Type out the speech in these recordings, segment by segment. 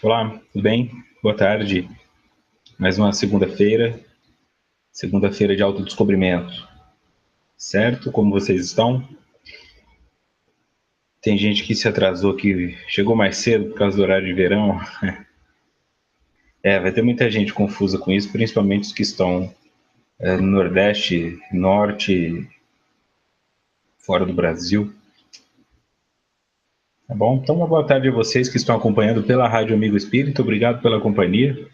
Olá, tudo bem? Boa tarde. Mais uma segunda-feira de autodescobrimento, certo? Como vocês estão? Tem gente que se atrasou, que chegou mais cedo por causa do horário de verão. Vai ter muita gente confusa com isso, principalmente os que estão no Nordeste, Norte, fora do Brasil. Tá bom? Então, uma boa tarde a vocês que estão acompanhando pela Rádio Amigo Espírita. Obrigado pela companhia.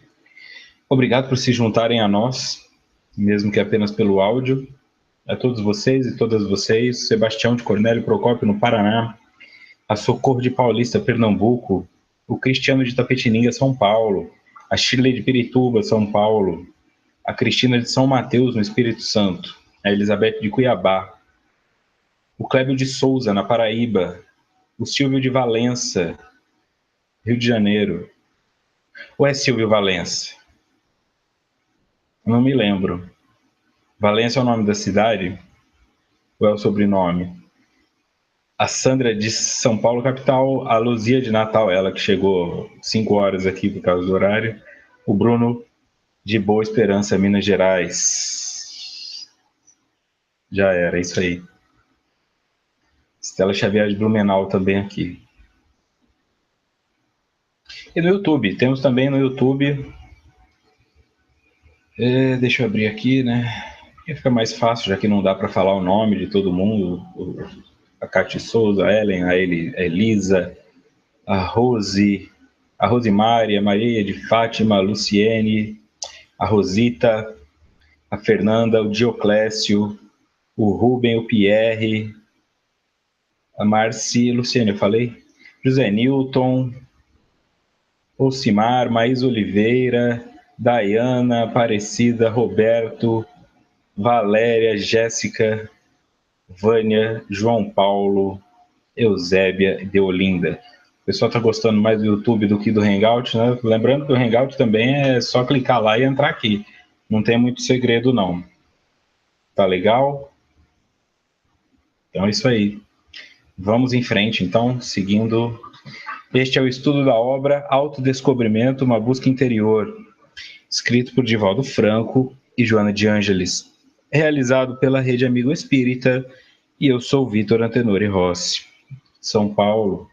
Obrigado por se juntarem a nós, mesmo que apenas pelo áudio. A todos vocês e todas vocês, Sebastião de Cornélio Procópio, no Paraná, a Socorro de Paulista, Pernambuco, o Cristiano de Tapetininga, São Paulo, a Shirley de Pirituba, São Paulo, a Cristina de São Mateus, no Espírito Santo, a Elizabeth de Cuiabá, o Clébio de Souza, na Paraíba, o Silvio de Valença, Rio de Janeiro. Ou é Silvio Valença? Não me lembro. Valença é o nome da cidade? Ou é o sobrenome? A Sandra de São Paulo, capital. A Luzia de Natal, ela que chegou 5 horas aqui por causa do horário. O Bruno de Boa Esperança, Minas Gerais. Já era, isso aí. Estela Xavier de Blumenau também aqui. E no YouTube, temos também no YouTube... deixa eu abrir aqui, né? Fica mais fácil, já que não dá para falar o nome de todo mundo. A Cátia Souza, a Ellen, a Elisa, a Rose, a Rosemary, a Maria de Fátima, a Luciene, a Rosita, a Fernanda, o Dioclésio, o Ruben, o Pierre, a Marci, Luciene, eu falei? José Newton, Ocimar, Maís Oliveira, Dayana, Aparecida, Roberto, Valéria, Jéssica, Vânia, João Paulo, Eusébia, Deolinda. O pessoal está gostando mais do YouTube do que do Hangout, né? Lembrando que o Hangout também é só clicar lá e entrar aqui. Não tem muito segredo, não. Tá legal? Então é isso aí. Vamos em frente, então, seguindo. Este é o estudo da obra Autodescobrimento, uma busca interior, escrito por Divaldo Franco e Joana de Ângeles, realizado pela Rede Amigo Espírita, e eu sou Vitor Antenori Rossi, São Paulo.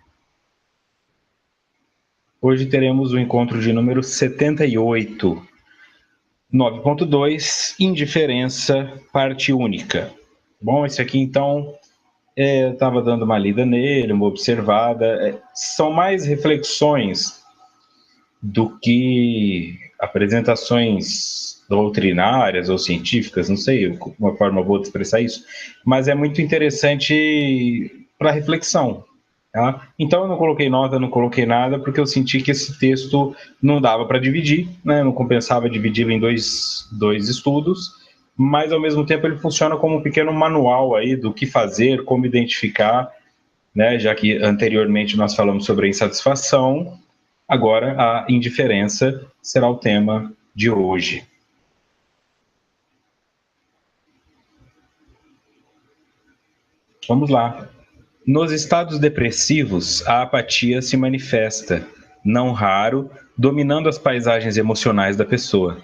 Hoje teremos o encontro de número 78, 9.2, Indiferença, parte única. Bom, esse aqui então, eu estava dando uma lida nele, uma observada. São mais reflexões do que apresentações doutrinárias ou científicas, não sei uma forma boa de expressar isso, mas é muito interessante para reflexão. Tá? Então eu não coloquei nota, não coloquei nada, porque eu senti que esse texto não dava para dividir, né? Não compensava dividi-lo em dois estudos, mas ao mesmo tempo ele funciona como um pequeno manual aí do que fazer, como identificar, né? Já que anteriormente nós falamos sobre a insatisfação, agora a indiferença será o tema de hoje. Vamos lá. Nos estados depressivos, a apatia se manifesta, não raro, dominando as paisagens emocionais da pessoa.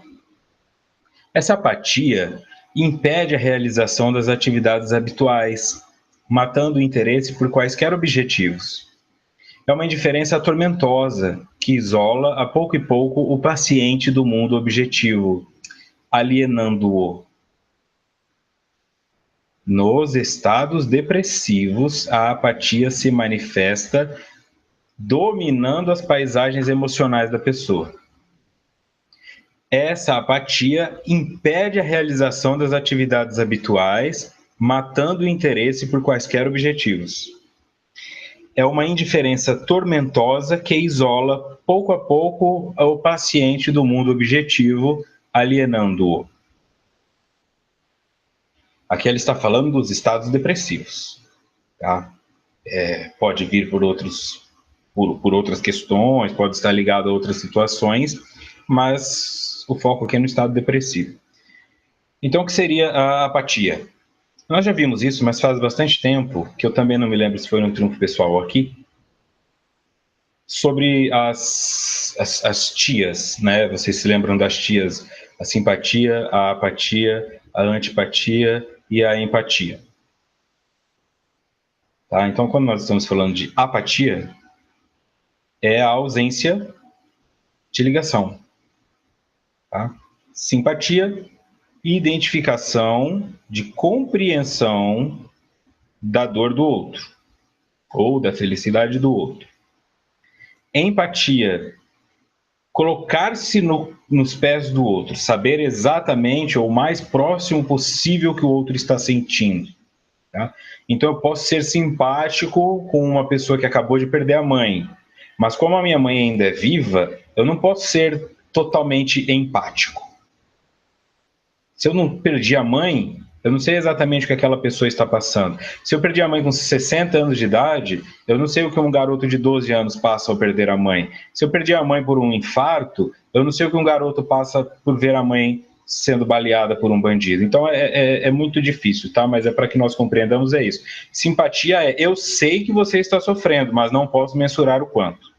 Essa apatia impede a realização das atividades habituais, matando o interesse por quaisquer objetivos. É uma indiferença tormentosa, que isola a pouco e pouco o paciente do mundo objetivo, alienando-o. Nos estados depressivos, a apatia se manifesta dominando as paisagens emocionais da pessoa. Essa apatia impede a realização das atividades habituais, matando o interesse por quaisquer objetivos. É uma indiferença tormentosa que isola, pouco a pouco, o paciente do mundo objetivo, alienando-o. Aqui ela está falando dos estados depressivos. Tá? Pode vir por outras questões, pode estar ligado a outras situações, mas o foco aqui é no estado depressivo. Então, o que seria a apatia? Nós já vimos isso, mas faz bastante tempo, que eu também não me lembro se foi no Triunfo Pessoal aqui, sobre as tias, né? Vocês se lembram das tias? A simpatia, a apatia, a antipatia e a empatia. Tá? Então, quando nós estamos falando de apatia, é a ausência de ligação. Tá? Simpatia, identificação de compreensão da dor do outro ou da felicidade do outro. Empatia, colocar-se nos pés do outro, saber exatamente ou o mais próximo possível que o outro está sentindo. Tá? Então eu posso ser simpático com uma pessoa que acabou de perder a mãe, mas como a minha mãe ainda é viva, eu não posso ser totalmente empático. Se eu não perdi a mãe, eu não sei exatamente o que aquela pessoa está passando. Se eu perdi a mãe com 60 anos de idade, eu não sei o que um garoto de 12 anos passa ao perder a mãe. Se eu perdi a mãe por um infarto, eu não sei o que um garoto passa por ver a mãe sendo baleada por um bandido. Então é muito difícil, tá? Mas é para que nós compreendamos, é isso. Simpatia é, eu sei que você está sofrendo, mas não posso mensurar o quanto.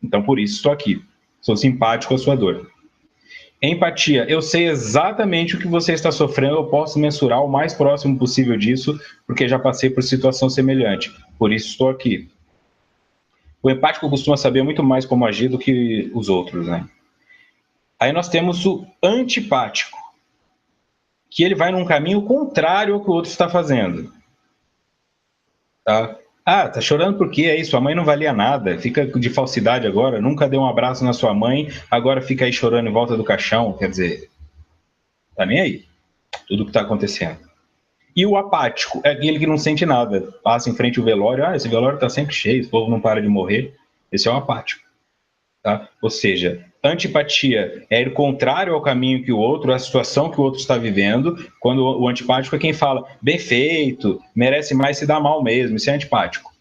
Então por isso estou aqui. Sou simpático à sua dor. Empatia, eu sei exatamente o que você está sofrendo, eu posso mensurar o mais próximo possível disso, porque já passei por situação semelhante, por isso estou aqui. O empático costuma saber muito mais como agir do que os outros, né? Aí nós temos o antipático, que ele vai num caminho contrário ao que o outro está fazendo. Tá? Ah, tá chorando por quê? Aí sua mãe não valia nada, fica de falsidade agora, nunca deu um abraço na sua mãe, agora fica aí chorando em volta do caixão, quer dizer, tá nem aí, tudo que tá acontecendo. E o apático é aquele que não sente nada, passa em frente ao velório, esse velório tá sempre cheio, o povo não para de morrer, esse é o apático. Tá? Ou seja, antipatia é ir contrário ao caminho que o outro, à situação que o outro está vivendo, quando o antipático é quem fala, bem feito, merece mais, se dá mal mesmo, isso é antipático.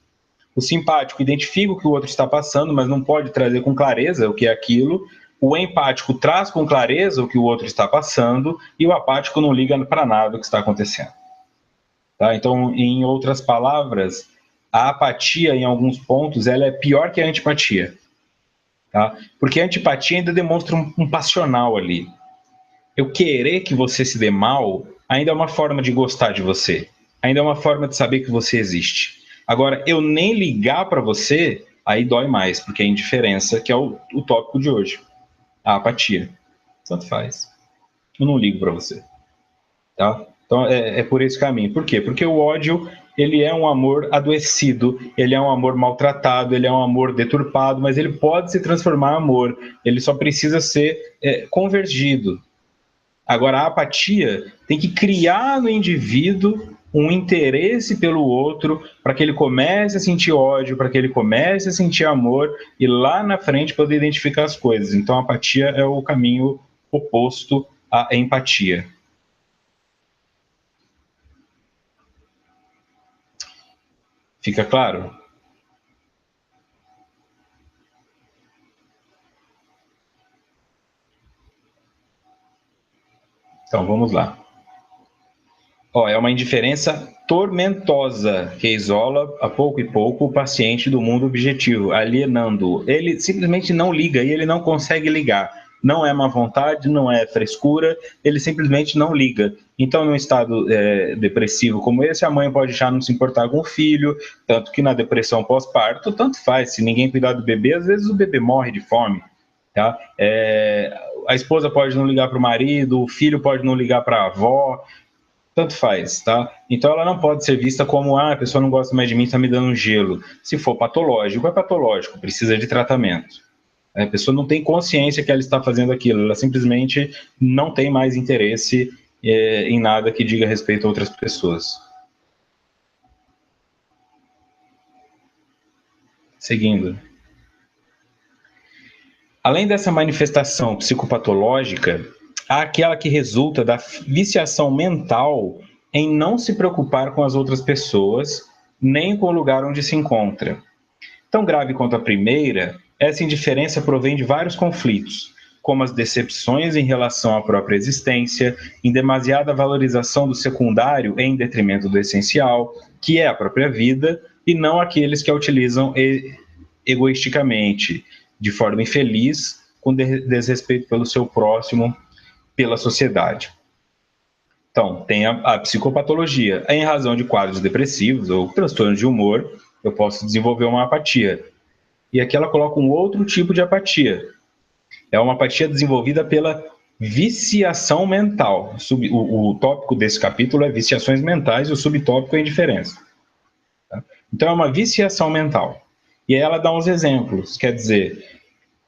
O simpático identifica o que o outro está passando, mas não pode trazer com clareza o que é aquilo. O empático traz com clareza o que o outro está passando, e o apático não liga para nada do que está acontecendo. Tá? Então, em outras palavras, a apatia, em alguns pontos, ela é pior que a antipatia. Tá? Porque a antipatia ainda demonstra um passional ali. Eu querer que você se dê mal ainda é uma forma de gostar de você. Ainda é uma forma de saber que você existe. Agora, eu nem ligar para você, aí dói mais, porque é a indiferença, que é o tópico de hoje. A apatia. Tanto faz. Eu não ligo para você. Tá? Então, é por esse caminho. Por quê? Porque o ódio, ele é um amor adoecido, ele é um amor maltratado, ele é um amor deturpado, mas ele pode se transformar em amor, ele só precisa ser convergido. Agora, a apatia tem que criar no indivíduo um interesse pelo outro para que ele comece a sentir ódio, para que ele comece a sentir amor e lá na frente poder identificar as coisas. Então, a apatia é o caminho oposto à empatia. Fica claro? Então, vamos lá. É uma indiferença tormentosa que isola a pouco e pouco o paciente do mundo objetivo, alienando-o. Ele simplesmente não liga e ele não consegue ligar. Não é má vontade, não é frescura, ele simplesmente não liga. Então, num estado depressivo como esse, a mãe pode já não se importar com o filho, tanto que na depressão pós-parto, tanto faz. Se ninguém cuidar do bebê, às vezes o bebê morre de fome. Tá? A esposa pode não ligar para o marido, o filho pode não ligar para a avó, tanto faz, tá? Então ela não pode ser vista como, a pessoa não gosta mais de mim, está me dando um gelo. Se for patológico, é patológico, precisa de tratamento. A pessoa não tem consciência que ela está fazendo aquilo, ela simplesmente não tem mais interesse em nada que diga respeito a outras pessoas. Seguindo. Além dessa manifestação psicopatológica, há aquela que resulta da viciação mental em não se preocupar com as outras pessoas, nem com o lugar onde se encontra. Tão grave quanto a primeira, essa indiferença provém de vários conflitos, como as decepções em relação à própria existência, em demasiada valorização do secundário em detrimento do essencial, que é a própria vida, e não aqueles que a utilizam egoisticamente, de forma infeliz, com desrespeito pelo seu próximo, pela sociedade. Então, tem a psicopatologia. Em razão de quadros depressivos ou transtornos de humor, eu posso desenvolver uma apatia. E aqui ela coloca um outro tipo de apatia. É uma apatia desenvolvida pela viciação mental. O tópico desse capítulo é viciações mentais e o subtópico é indiferença. Então, é uma viciação mental. E aí ela dá uns exemplos. Quer dizer,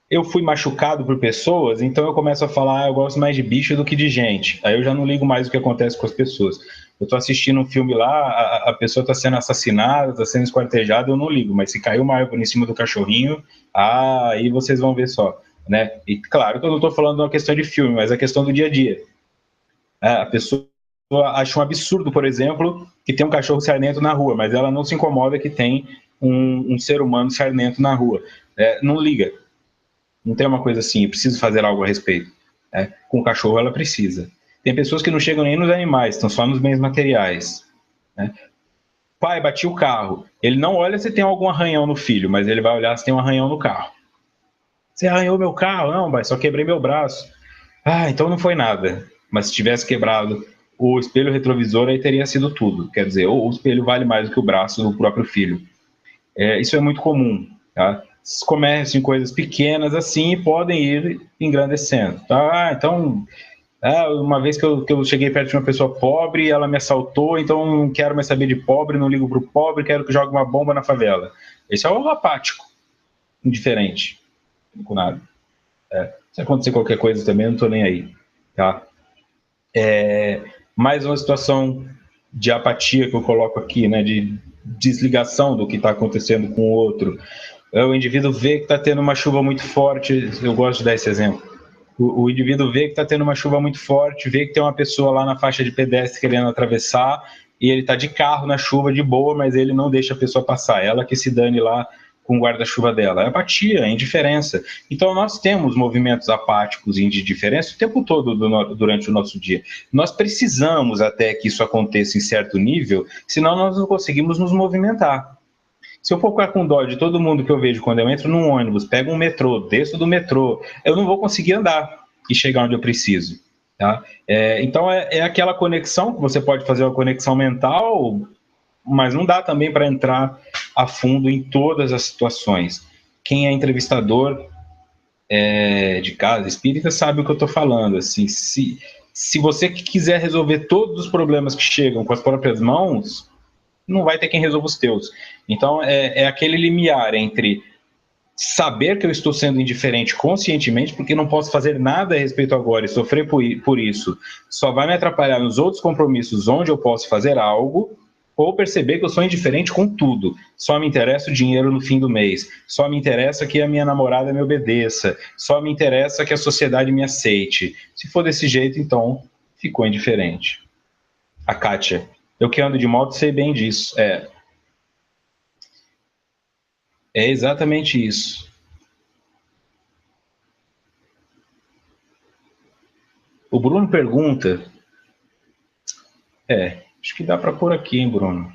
eu fui machucado por pessoas, então eu começo a falar, eu gosto mais de bicho do que de gente. Aí eu já não ligo mais o que acontece com as pessoas. Eu tô assistindo um filme lá, a pessoa tá sendo assassinada, tá sendo esquartejada, eu não ligo. Mas se caiu uma árvore em cima do cachorrinho, aí vocês vão ver só. Né? E claro que eu não tô falando de uma questão de filme, mas a questão do dia a dia. A pessoa acha um absurdo, por exemplo, que tem um cachorro sarnento na rua, mas ela não se incomoda que tem um ser humano sarnento na rua. Não liga. Não tem uma coisa assim, eu preciso fazer algo a respeito. Com o cachorro ela precisa. Tem pessoas que não chegam nem nos animais, estão só nos bens materiais. Né? Pai, bati o carro. Ele não olha se tem algum arranhão no filho, mas ele vai olhar se tem um arranhão no carro. Você arranhou meu carro? Não, pai, só quebrei meu braço. Então não foi nada. Mas se tivesse quebrado o espelho retrovisor, aí teria sido tudo. Quer dizer, o espelho vale mais do que o braço do próprio filho. Isso é muito comum. Tá? Começam em coisas pequenas assim e podem ir engrandecendo. Tá? Então, uma vez que eu cheguei perto de uma pessoa pobre, ela me assaltou, então não quero mais saber de pobre, não ligo para o pobre, quero que jogue uma bomba na favela. Esse é o apático, indiferente, com nada. Se acontecer qualquer coisa também, eu não estou nem aí. Tá? Mais uma situação de apatia que eu coloco aqui, né, de desligação do que está acontecendo com o outro. O indivíduo vê que está tendo uma chuva muito forte, eu gosto de dar esse exemplo. O indivíduo vê que está tendo uma chuva muito forte, vê que tem uma pessoa lá na faixa de pedestre querendo atravessar, e ele está de carro na chuva de boa, mas ele não deixa a pessoa passar, ela que se dane lá com o guarda-chuva dela. É apatia, é indiferença. Então nós temos movimentos apáticos e de indiferença o tempo todo durante o nosso dia. Nós precisamos até que isso aconteça em certo nível, senão nós não conseguimos nos movimentar. Se eu for ficar com dó de todo mundo que eu vejo quando eu entro num ônibus, pego um metrô, desço do metrô, eu não vou conseguir andar e chegar onde eu preciso. Tá? Então é aquela conexão que você pode fazer uma conexão mental, mas não dá também para entrar a fundo em todas as situações. Quem é entrevistador de casa espírita sabe o que eu estou falando. Assim, se você quiser resolver todos os problemas que chegam com as próprias mãos, não vai ter quem resolva os teus. Então, é aquele limiar entre saber que eu estou sendo indiferente conscientemente, porque não posso fazer nada a respeito agora e sofrer por isso, só vai me atrapalhar nos outros compromissos onde eu posso fazer algo, ou perceber que eu sou indiferente com tudo. Só me interessa o dinheiro no fim do mês, só me interessa que a minha namorada me obedeça, só me interessa que a sociedade me aceite. Se for desse jeito, então, ficou indiferente. A Kátia. Eu que ando de moto sei bem disso. É exatamente isso. O Bruno pergunta... acho que dá para pôr aqui, hein, Bruno?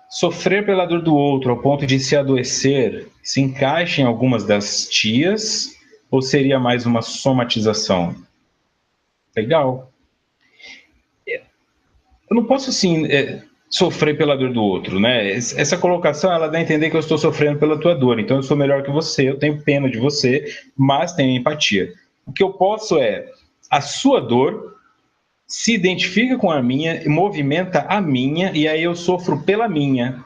Sofrer pela dor do outro ao ponto de se adoecer se encaixa em algumas das tias ou seria mais uma somatização? Legal. Eu não posso, assim, sofrer pela dor do outro, né? Essa colocação, ela dá a entender que eu estou sofrendo pela tua dor, então eu sou melhor que você, eu tenho pena de você, mas tenho empatia. O que eu posso a sua dor se identifica com a minha, movimenta a minha, e aí eu sofro pela minha.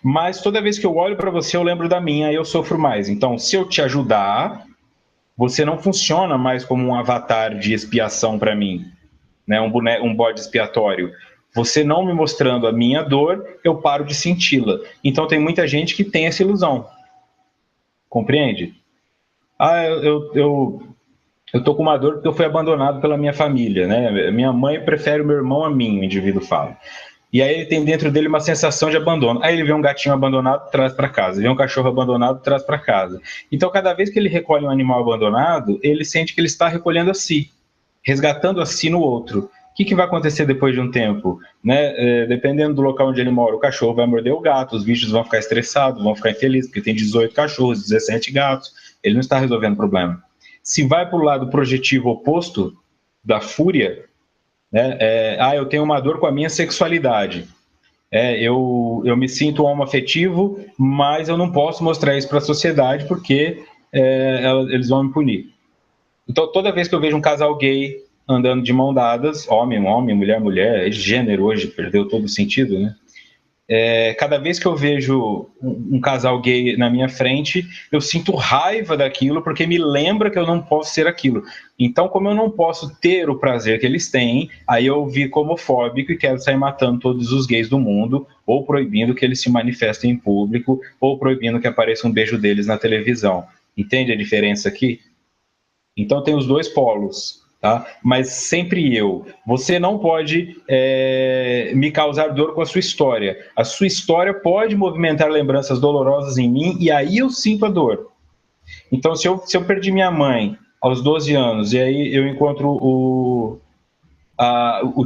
Mas toda vez que eu olho para você, eu lembro da minha, aí eu sofro mais. Então, se eu te ajudar, você não funciona mais como um avatar de expiação para mim, né? Um bode expiatório. Você não me mostrando a minha dor, eu paro de senti-la. Então tem muita gente que tem essa ilusão. Compreende? Eu tô com uma dor porque eu fui abandonado pela minha família, né? Minha mãe prefere o meu irmão a mim, o indivíduo fala. E aí ele tem dentro dele uma sensação de abandono. Aí ele vê um gatinho abandonado, traz para casa. Vê um cachorro abandonado, traz para casa. Então cada vez que ele recolhe um animal abandonado, ele sente que ele está recolhendo a si, resgatando a si no outro. O que vai acontecer depois de um tempo? Né? Dependendo do local onde ele mora, o cachorro vai morder o gato, os bichos vão ficar estressados, vão ficar infelizes, porque tem 18 cachorros, 17 gatos, ele não está resolvendo o problema. Se vai para o lado projetivo oposto da fúria, né? Eu tenho uma dor com a minha sexualidade. Eu me sinto homoafetivo, mas eu não posso mostrar isso para a sociedade porque eles vão me punir. Então, toda vez que eu vejo um casal gay andando de mão dadas, homem, mulher, mulher, gênero hoje perdeu todo o sentido, né? Cada vez que eu vejo um casal gay na minha frente, eu sinto raiva daquilo, porque me lembra que eu não posso ser aquilo. Então, como eu não posso ter o prazer que eles têm, aí eu fico homofóbico e quero sair matando todos os gays do mundo, ou proibindo que eles se manifestem em público, ou proibindo que apareça um beijo deles na televisão. Entende a diferença aqui? Então, tem os dois polos. Tá? Mas sempre eu. Você não pode me causar dor com a sua história. A sua história pode movimentar lembranças dolorosas em mim e aí eu sinto a dor. Então, se eu perdi minha mãe aos 12 anos e aí eu encontro o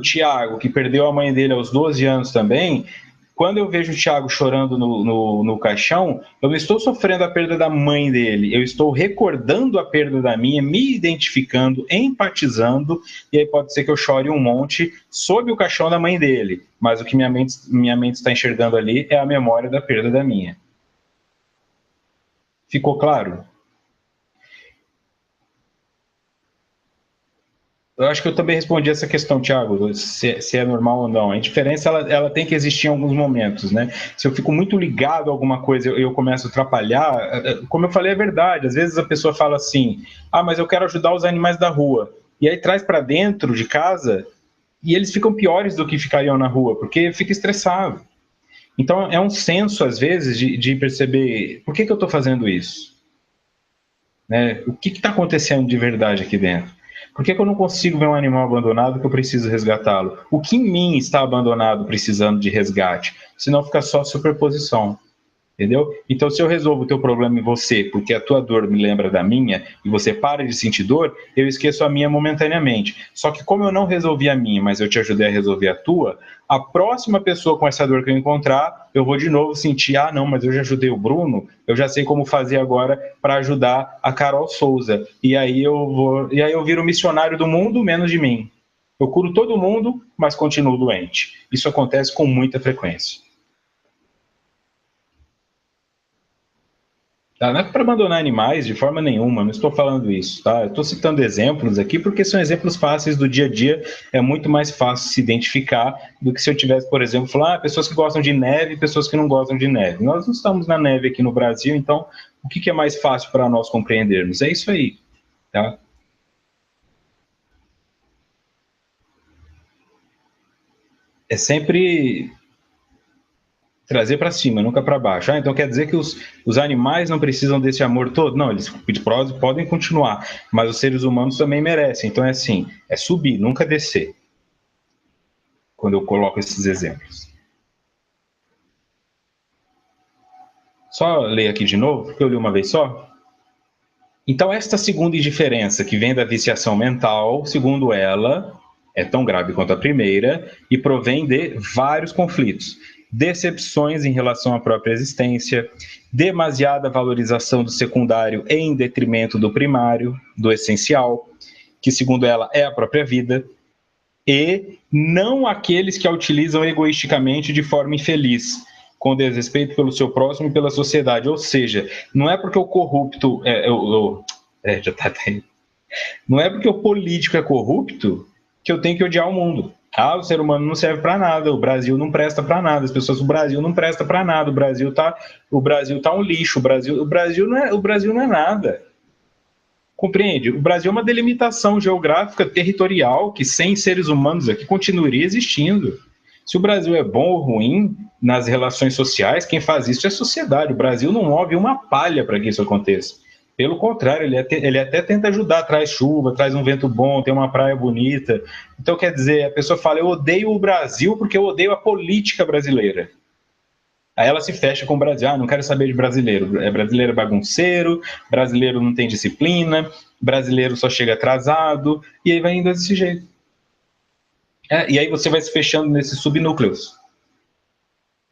Tiago, que perdeu a mãe dele aos 12 anos também, quando eu vejo o Thiago chorando no caixão, eu não estou sofrendo a perda da mãe dele, eu estou recordando a perda da minha, me identificando, empatizando, e aí pode ser que eu chore um monte sob o caixão da mãe dele, mas o que minha mente está enxergando ali é a memória da perda da minha. Ficou claro? Eu acho que eu também respondi essa questão, Thiago, se é normal ou não. A indiferença, ela tem que existir em alguns momentos, né? Se eu fico muito ligado a alguma coisa e eu começo a atrapalhar, como eu falei, é verdade. Às vezes a pessoa fala assim, mas eu quero ajudar os animais da rua. E aí traz para dentro de casa e eles ficam piores do que ficariam na rua, porque fica estressado. Então é um senso, às vezes, de perceber, por que eu estou fazendo isso? Né? O que está acontecendo de verdade aqui dentro? Por que eu não consigo ver um animal abandonado que eu preciso resgatá-lo? O que em mim está abandonado precisando de resgate? Senão fica só superposição. Entendeu? Então, se eu resolvo o teu problema em você, porque a tua dor me lembra da minha, e você para de sentir dor, eu esqueço a minha momentaneamente. Só que como eu não resolvi a minha, mas eu te ajudei a resolver a tua, a próxima pessoa com essa dor que eu encontrar, eu vou de novo sentir, não, mas eu já ajudei o Bruno, eu já sei como fazer agora para ajudar a Carol Souza. E aí eu viro missionário do mundo, menos de mim. Eu curo todo mundo, mas continuo doente. Isso acontece com muita frequência. Não é para abandonar animais de forma nenhuma, não estou falando isso, tá? Eu estou citando exemplos aqui porque são exemplos fáceis do dia a dia, é muito mais fácil se identificar do que se eu tivesse, por exemplo, falar pessoas que gostam de neve e pessoas que não gostam de neve. Nós não estamos na neve aqui no Brasil, então o que é mais fácil para nós compreendermos? É isso aí, tá? É sempre trazer para cima, nunca para baixo. Então quer dizer que os animais não precisam desse amor todo? Não, eles podem continuar, mas os seres humanos também merecem. Então é assim, é subir, nunca descer. Quando eu coloco esses exemplos. Só ler aqui de novo, porque eu li uma vez só. Então esta segunda indiferença que vem da viciação mental, segundo ela, é tão grave quanto a primeira e provém de vários conflitos. Decepções em relação à própria existência, demasiada valorização do secundário em detrimento do primário, do essencial, que segundo ela é a própria vida, e não aqueles que a utilizam egoisticamente de forma infeliz, com desrespeito pelo seu próximo e pela sociedade. Ou seja, não é porque o corrupto não é porque o político é corrupto que eu tenho que odiar o mundo. O ser humano não serve para nada, o Brasil não presta para nada, as pessoas do Brasil não presta para nada, o Brasil tá um lixo, o Brasil não é nada. Compreende? O Brasil é uma delimitação geográfica, territorial, que sem seres humanos aqui continuaria existindo. Se o Brasil é bom ou ruim nas relações sociais, quem faz isso é a sociedade. O Brasil não move uma palha para que isso aconteça. Pelo contrário, ele até tenta ajudar, traz chuva, traz um vento bom, tem uma praia bonita. Então, quer dizer, a pessoa fala, eu odeio o Brasil porque eu odeio a política brasileira. Aí ela se fecha com o Brasil. Não quero saber de brasileiro. Brasileiro é bagunceiro, brasileiro não tem disciplina, brasileiro só chega atrasado, e aí vai indo desse jeito. E aí você vai se fechando nesses subnúcleos.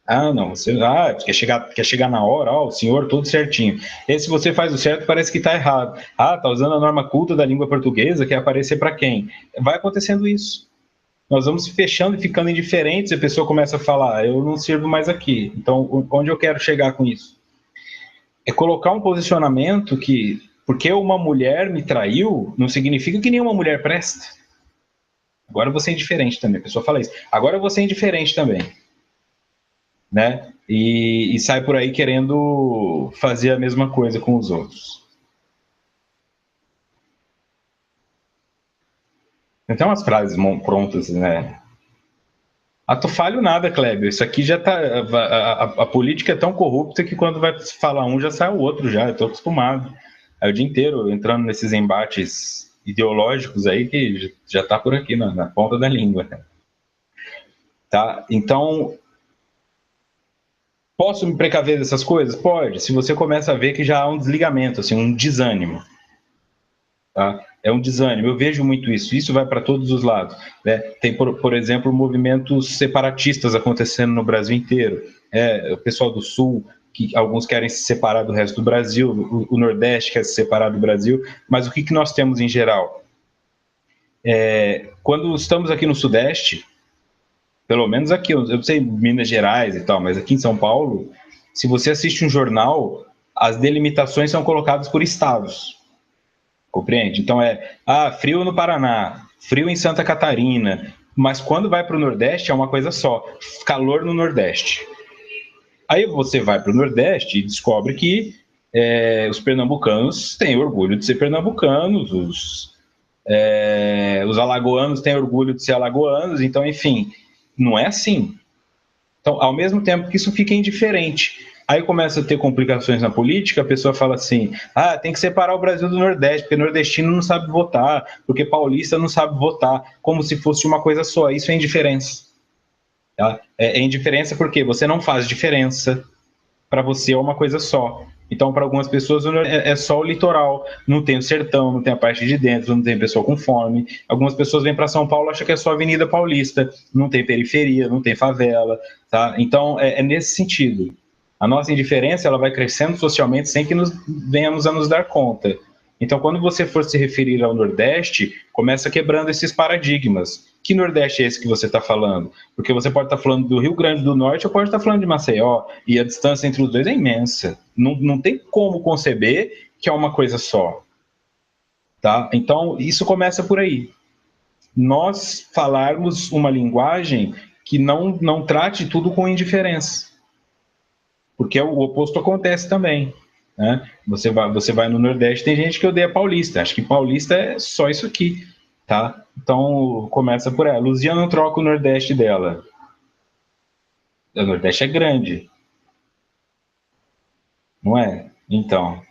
Não, você quer chegar na hora, o senhor tudo certinho. E se você faz o certo, parece que está errado. Tá usando a norma culta da língua portuguesa, quer aparecer para quem? Vai acontecendo isso. Nós vamos se fechando e ficando indiferentes, e a pessoa começa a falar, eu não sirvo mais aqui. Então, onde eu quero chegar com isso? É colocar um posicionamento que, porque uma mulher me traiu, não significa que nenhuma mulher presta. Agora você é indiferente também. A pessoa fala isso. Agora você é indiferente também. Né? E sai por aí querendo fazer a mesma coisa com os outros. Tem umas frases prontas, né? Tu falho nada, Kleber. Isso aqui já tá. A política é tão corrupta que quando vai falar um já sai o outro já. Eu tô acostumado. Aí o dia inteiro entrando nesses embates ideológicos aí que já tá por aqui na ponta da língua. Tá? Então, posso me precaver dessas coisas? Pode. Se você começa a ver que já há um desligamento, assim, um desânimo. Tá? É um desânimo. Eu vejo muito isso. Isso vai para todos os lados. Né? Tem, por exemplo, movimentos separatistas acontecendo no Brasil inteiro. O pessoal do Sul, que alguns querem se separar do resto do Brasil, o Nordeste quer se separar do Brasil, mas o que nós temos em geral? Quando estamos aqui no Sudeste, pelo menos aqui, eu não sei Minas Gerais e tal, mas aqui em São Paulo, se você assiste um jornal, as delimitações são colocadas por estados. Compreende? Então frio no Paraná, frio em Santa Catarina, mas quando vai para o Nordeste é uma coisa só, calor no Nordeste. Aí você vai para o Nordeste e descobre que os pernambucanos têm orgulho de ser pernambucanos, os alagoanos têm orgulho de ser alagoanos, então, enfim, não é assim. Então, ao mesmo tempo que isso fica indiferente. Aí começa a ter complicações na política, a pessoa fala assim, tem que separar o Brasil do Nordeste, porque nordestino não sabe votar, porque paulista não sabe votar, como se fosse uma coisa só. Isso é indiferença. Tá? É indiferença porque você não faz diferença, para você é uma coisa só. Então, para algumas pessoas, é só o litoral, não tem o sertão, não tem a parte de dentro, não tem pessoa com fome. Algumas pessoas vêm para São Paulo e acham que é só a Avenida Paulista, não tem periferia, não tem favela. Tá? Então, é nesse sentido. A nossa indiferença ela vai crescendo socialmente sem que venhamos a nos dar conta. Então, quando você for se referir ao Nordeste, começa quebrando esses paradigmas. Que Nordeste é esse que você está falando? Porque você pode estar falando do Rio Grande do Norte ou pode estar falando de Maceió, e a distância entre os dois é imensa. Não tem como conceber que é uma coisa só. Tá? Então, isso começa por aí. Nós falarmos uma linguagem que não trate tudo com indiferença. Porque o oposto acontece também. Né? Você vai no Nordeste, tem gente que odeia paulista. Acho que paulista é só isso aqui. Tá? Então, começa por aí. Luzia não troca o Nordeste dela. O Nordeste é grande. Não é? Então.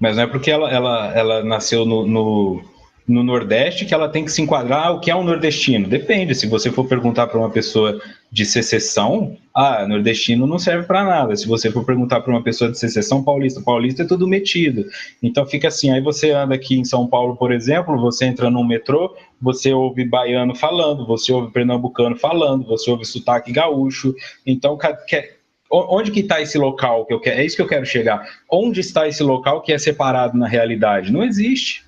Mas não é porque ela nasceu no Nordeste que ela tem que se enquadrar o que é um nordestino. Depende. Se você for perguntar para uma pessoa de secessão, nordestino não serve para nada. Se você for perguntar para uma pessoa de secessão, paulista é tudo metido. Então fica assim, aí você anda aqui em São Paulo, por exemplo, você entra num metrô, você ouve baiano falando, você ouve pernambucano falando, você ouve sotaque gaúcho. Então, onde que está esse local que eu quero? É isso que eu quero chegar. Onde está esse local que é separado na realidade? Não existe.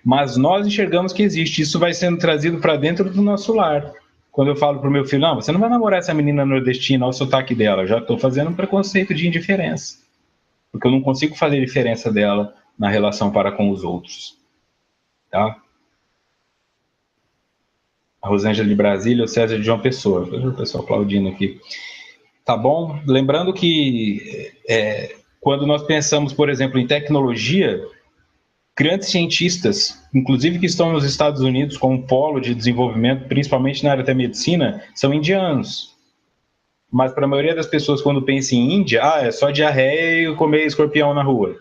Mas nós enxergamos que existe. Isso vai sendo trazido para dentro do nosso lar. Quando eu falo para o meu filho, não, você não vai namorar essa menina nordestina, olha o sotaque dela. Eu já estou fazendo um preconceito de indiferença. Porque eu não consigo fazer diferença dela na relação para com os outros. Tá? A Rosângela de Brasília, o César de João Pessoa. O pessoal aplaudindo aqui. Tá bom? Lembrando que quando nós pensamos, por exemplo, em tecnologia, grandes cientistas, inclusive que estão nos Estados Unidos como polo de desenvolvimento, principalmente na área da medicina, são indianos. Mas para a maioria das pessoas, quando pensa em Índia, é só diarreia e comer escorpião na rua.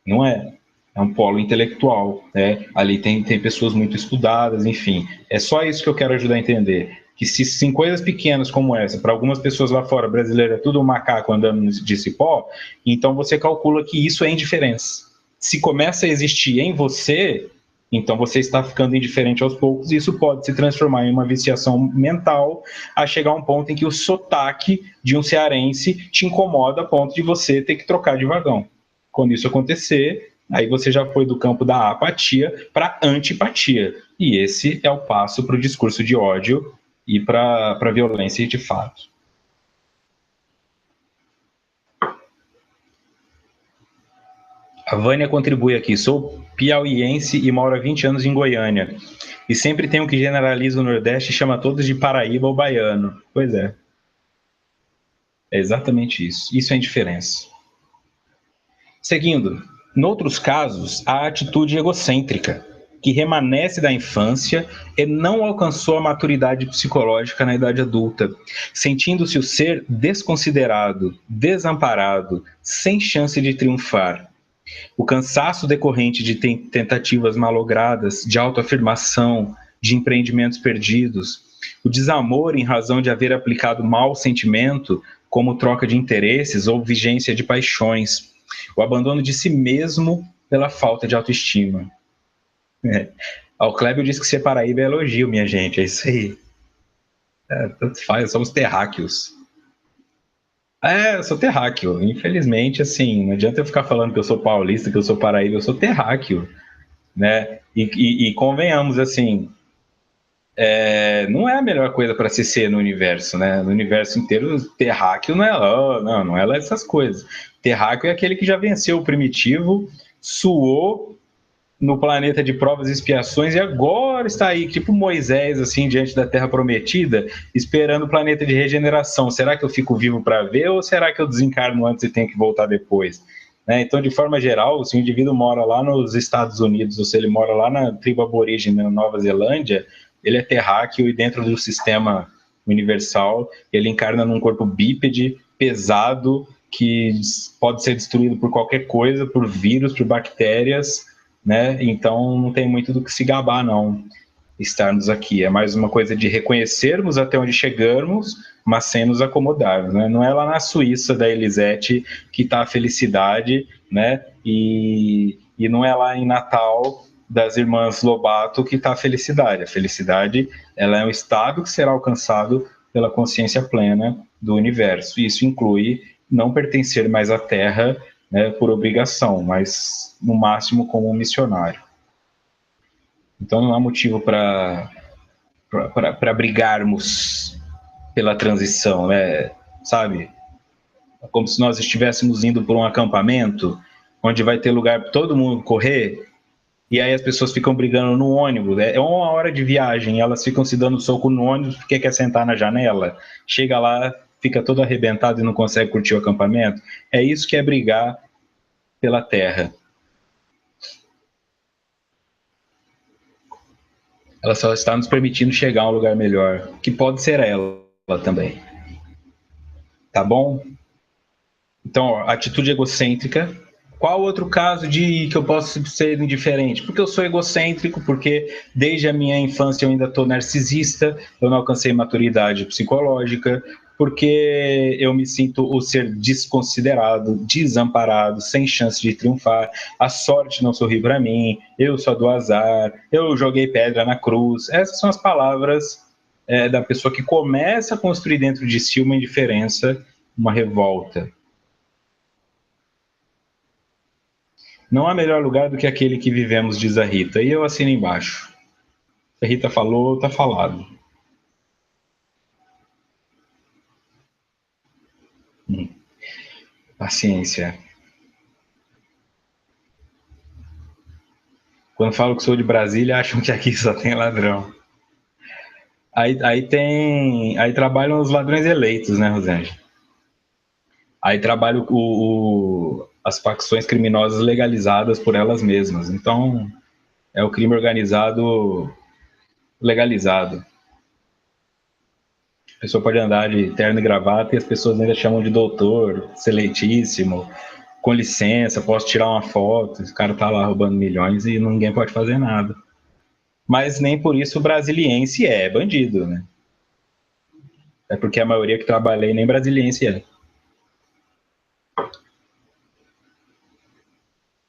Não é. É um polo intelectual. Né? Ali tem pessoas muito estudadas, enfim. É só isso que eu quero ajudar a entender. Que se em coisas pequenas como essa, para algumas pessoas lá fora, brasileiro é tudo um macaco andando de cipó, então você calcula que isso é indiferença. Se começa a existir em você, Então você está ficando indiferente aos poucos e isso pode se transformar em uma viciação mental a chegar a um ponto em que o sotaque de um cearense te incomoda a ponto de você ter que trocar de vagão. Quando isso acontecer, aí você já foi do campo da apatia para a antipatia. E esse é o passo para o discurso de ódio e para a violência de fato. A Vânia contribui aqui. Sou piauiense e moro há 20 anos em Goiânia. E sempre tem um que generaliza o Nordeste e chama todos de Paraíba ou baiano. Pois é. É exatamente isso. Isso é indiferença. Seguindo, noutros casos, a atitude egocêntrica, que remanesce da infância e não alcançou a maturidade psicológica na idade adulta, sentindo-se o ser desconsiderado, desamparado, sem chance de triunfar. O cansaço decorrente de tentativas malogradas, de autoafirmação, de empreendimentos perdidos, o desamor em razão de haver aplicado mau sentimento, como troca de interesses ou vigência de paixões, o abandono de si mesmo pela falta de autoestima. O Clébio disse que ser Paraíba é elogio, minha gente, é isso aí. Tanto faz, somos terráqueos. Eu sou terráqueo. Infelizmente, assim, não adianta eu ficar falando que eu sou paulista, que eu sou paraíba, eu sou terráqueo, né? E convenhamos, assim, não é a melhor coisa para se ser no universo, né? No universo inteiro, terráqueo não é não é lá essas coisas. Terráqueo é aquele que já venceu o primitivo, suou no planeta de provas e expiações e agora está aí, tipo Moisés, assim, diante da Terra Prometida, esperando o planeta de regeneração. Será que eu fico vivo para ver ou será que eu desencarno antes e tenho que voltar depois? Né? Então, de forma geral, se o indivíduo mora lá nos Estados Unidos ou se ele mora lá na tribo aborígene, na Nova Zelândia, ele é terráqueo e dentro do sistema universal, ele encarna num corpo bípede, pesado, que pode ser destruído por qualquer coisa, por vírus, por bactérias, né? Então não tem muito do que se gabar, não, estarmos aqui. É mais uma coisa de reconhecermos até onde chegamos, mas sem nos acomodarmos, né? Não é lá na Suíça da Elisete que está a felicidade, né? E não é lá em Natal das irmãs Lobato que está a felicidade. A felicidade, ela é um estado que será alcançado pela consciência plena do universo. E isso inclui não pertencer mais à Terra, né, por obrigação, mas no máximo como um missionário. Então não há motivo para brigarmos pela transição, né? Sabe? É como se nós estivéssemos indo por um acampamento onde vai ter lugar para todo mundo correr e aí as pessoas ficam brigando no ônibus. É 1 hora de viagem, elas ficam se dando soco no ônibus porque quer sentar na janela. Chega lá, fica todo arrebentado e não consegue curtir o acampamento. É isso que é brigar pela terra. Ela só está nos permitindo chegar a um lugar melhor, que pode ser ela também. Tá bom? Então, atitude egocêntrica. Qual outro caso de que eu posso ser indiferente? Porque eu sou egocêntrico, porque desde a minha infância eu ainda estou narcisista, eu não alcancei maturidade psicológica, porque eu me sinto o ser desconsiderado, desamparado, sem chance de triunfar, a sorte não sorri para mim, eu sou do azar, eu joguei pedra na cruz. Essas são as palavras da pessoa que começa a construir dentro de si uma indiferença, uma revolta. Não há melhor lugar do que aquele que vivemos, diz a Rita. E eu assino embaixo. Se a Rita falou, tá falado. Paciência. Quando falo que sou de Brasília, acham que aqui só tem ladrão. Aí trabalham os ladrões eleitos, né, Rosângela? Aí trabalham as facções criminosas legalizadas por elas mesmas. Então, é o crime organizado legalizado. A pessoa pode andar de terno e gravata e as pessoas ainda chamam de doutor, excelentíssimo, com licença, posso tirar uma foto. O cara tá lá roubando milhões e ninguém pode fazer nada. Mas nem por isso o brasiliense é bandido, né? É porque a maioria que trabalhei nem brasiliense é.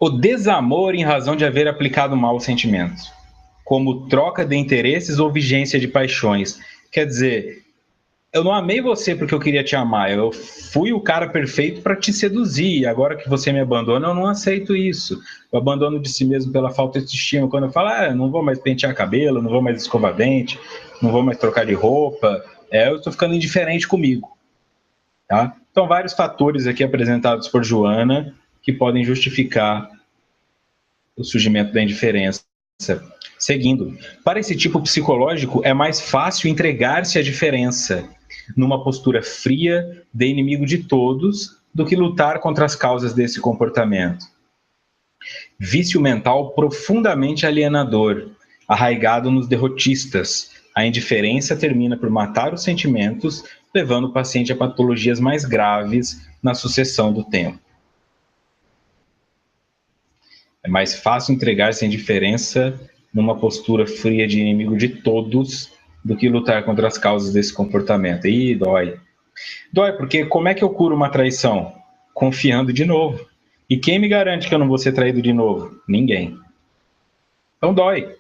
o desamor em razão de haver aplicado mal os sentimentos, como troca de interesses ou vigência de paixões. Quer dizer, eu não amei você porque eu queria te amar, eu fui o cara perfeito para te seduzir, e agora que você me abandona, eu não aceito isso. O abandono de si mesmo pela falta de estima, quando eu falo, não vou mais pentear cabelo, não vou mais escovar dente, não vou mais trocar de roupa, eu estou ficando indiferente comigo. Tá? Então, vários fatores aqui apresentados por Joana que podem justificar o surgimento da indiferença. Seguindo, para esse tipo psicológico, é mais fácil entregar-se à diferença, numa postura fria, de inimigo de todos, do que lutar contra as causas desse comportamento. Vício mental profundamente alienador, arraigado nos derrotistas. A indiferença termina por matar os sentimentos, levando o paciente a patologias mais graves na sucessão do tempo. É mais fácil entregar-se à indiferença numa postura fria de inimigo de todos do que lutar contra as causas desse comportamento. Ih, dói. Dói, porque como é que eu curo uma traição? Confiando de novo. E quem me garante que eu não vou ser traído de novo? Ninguém. Então dói.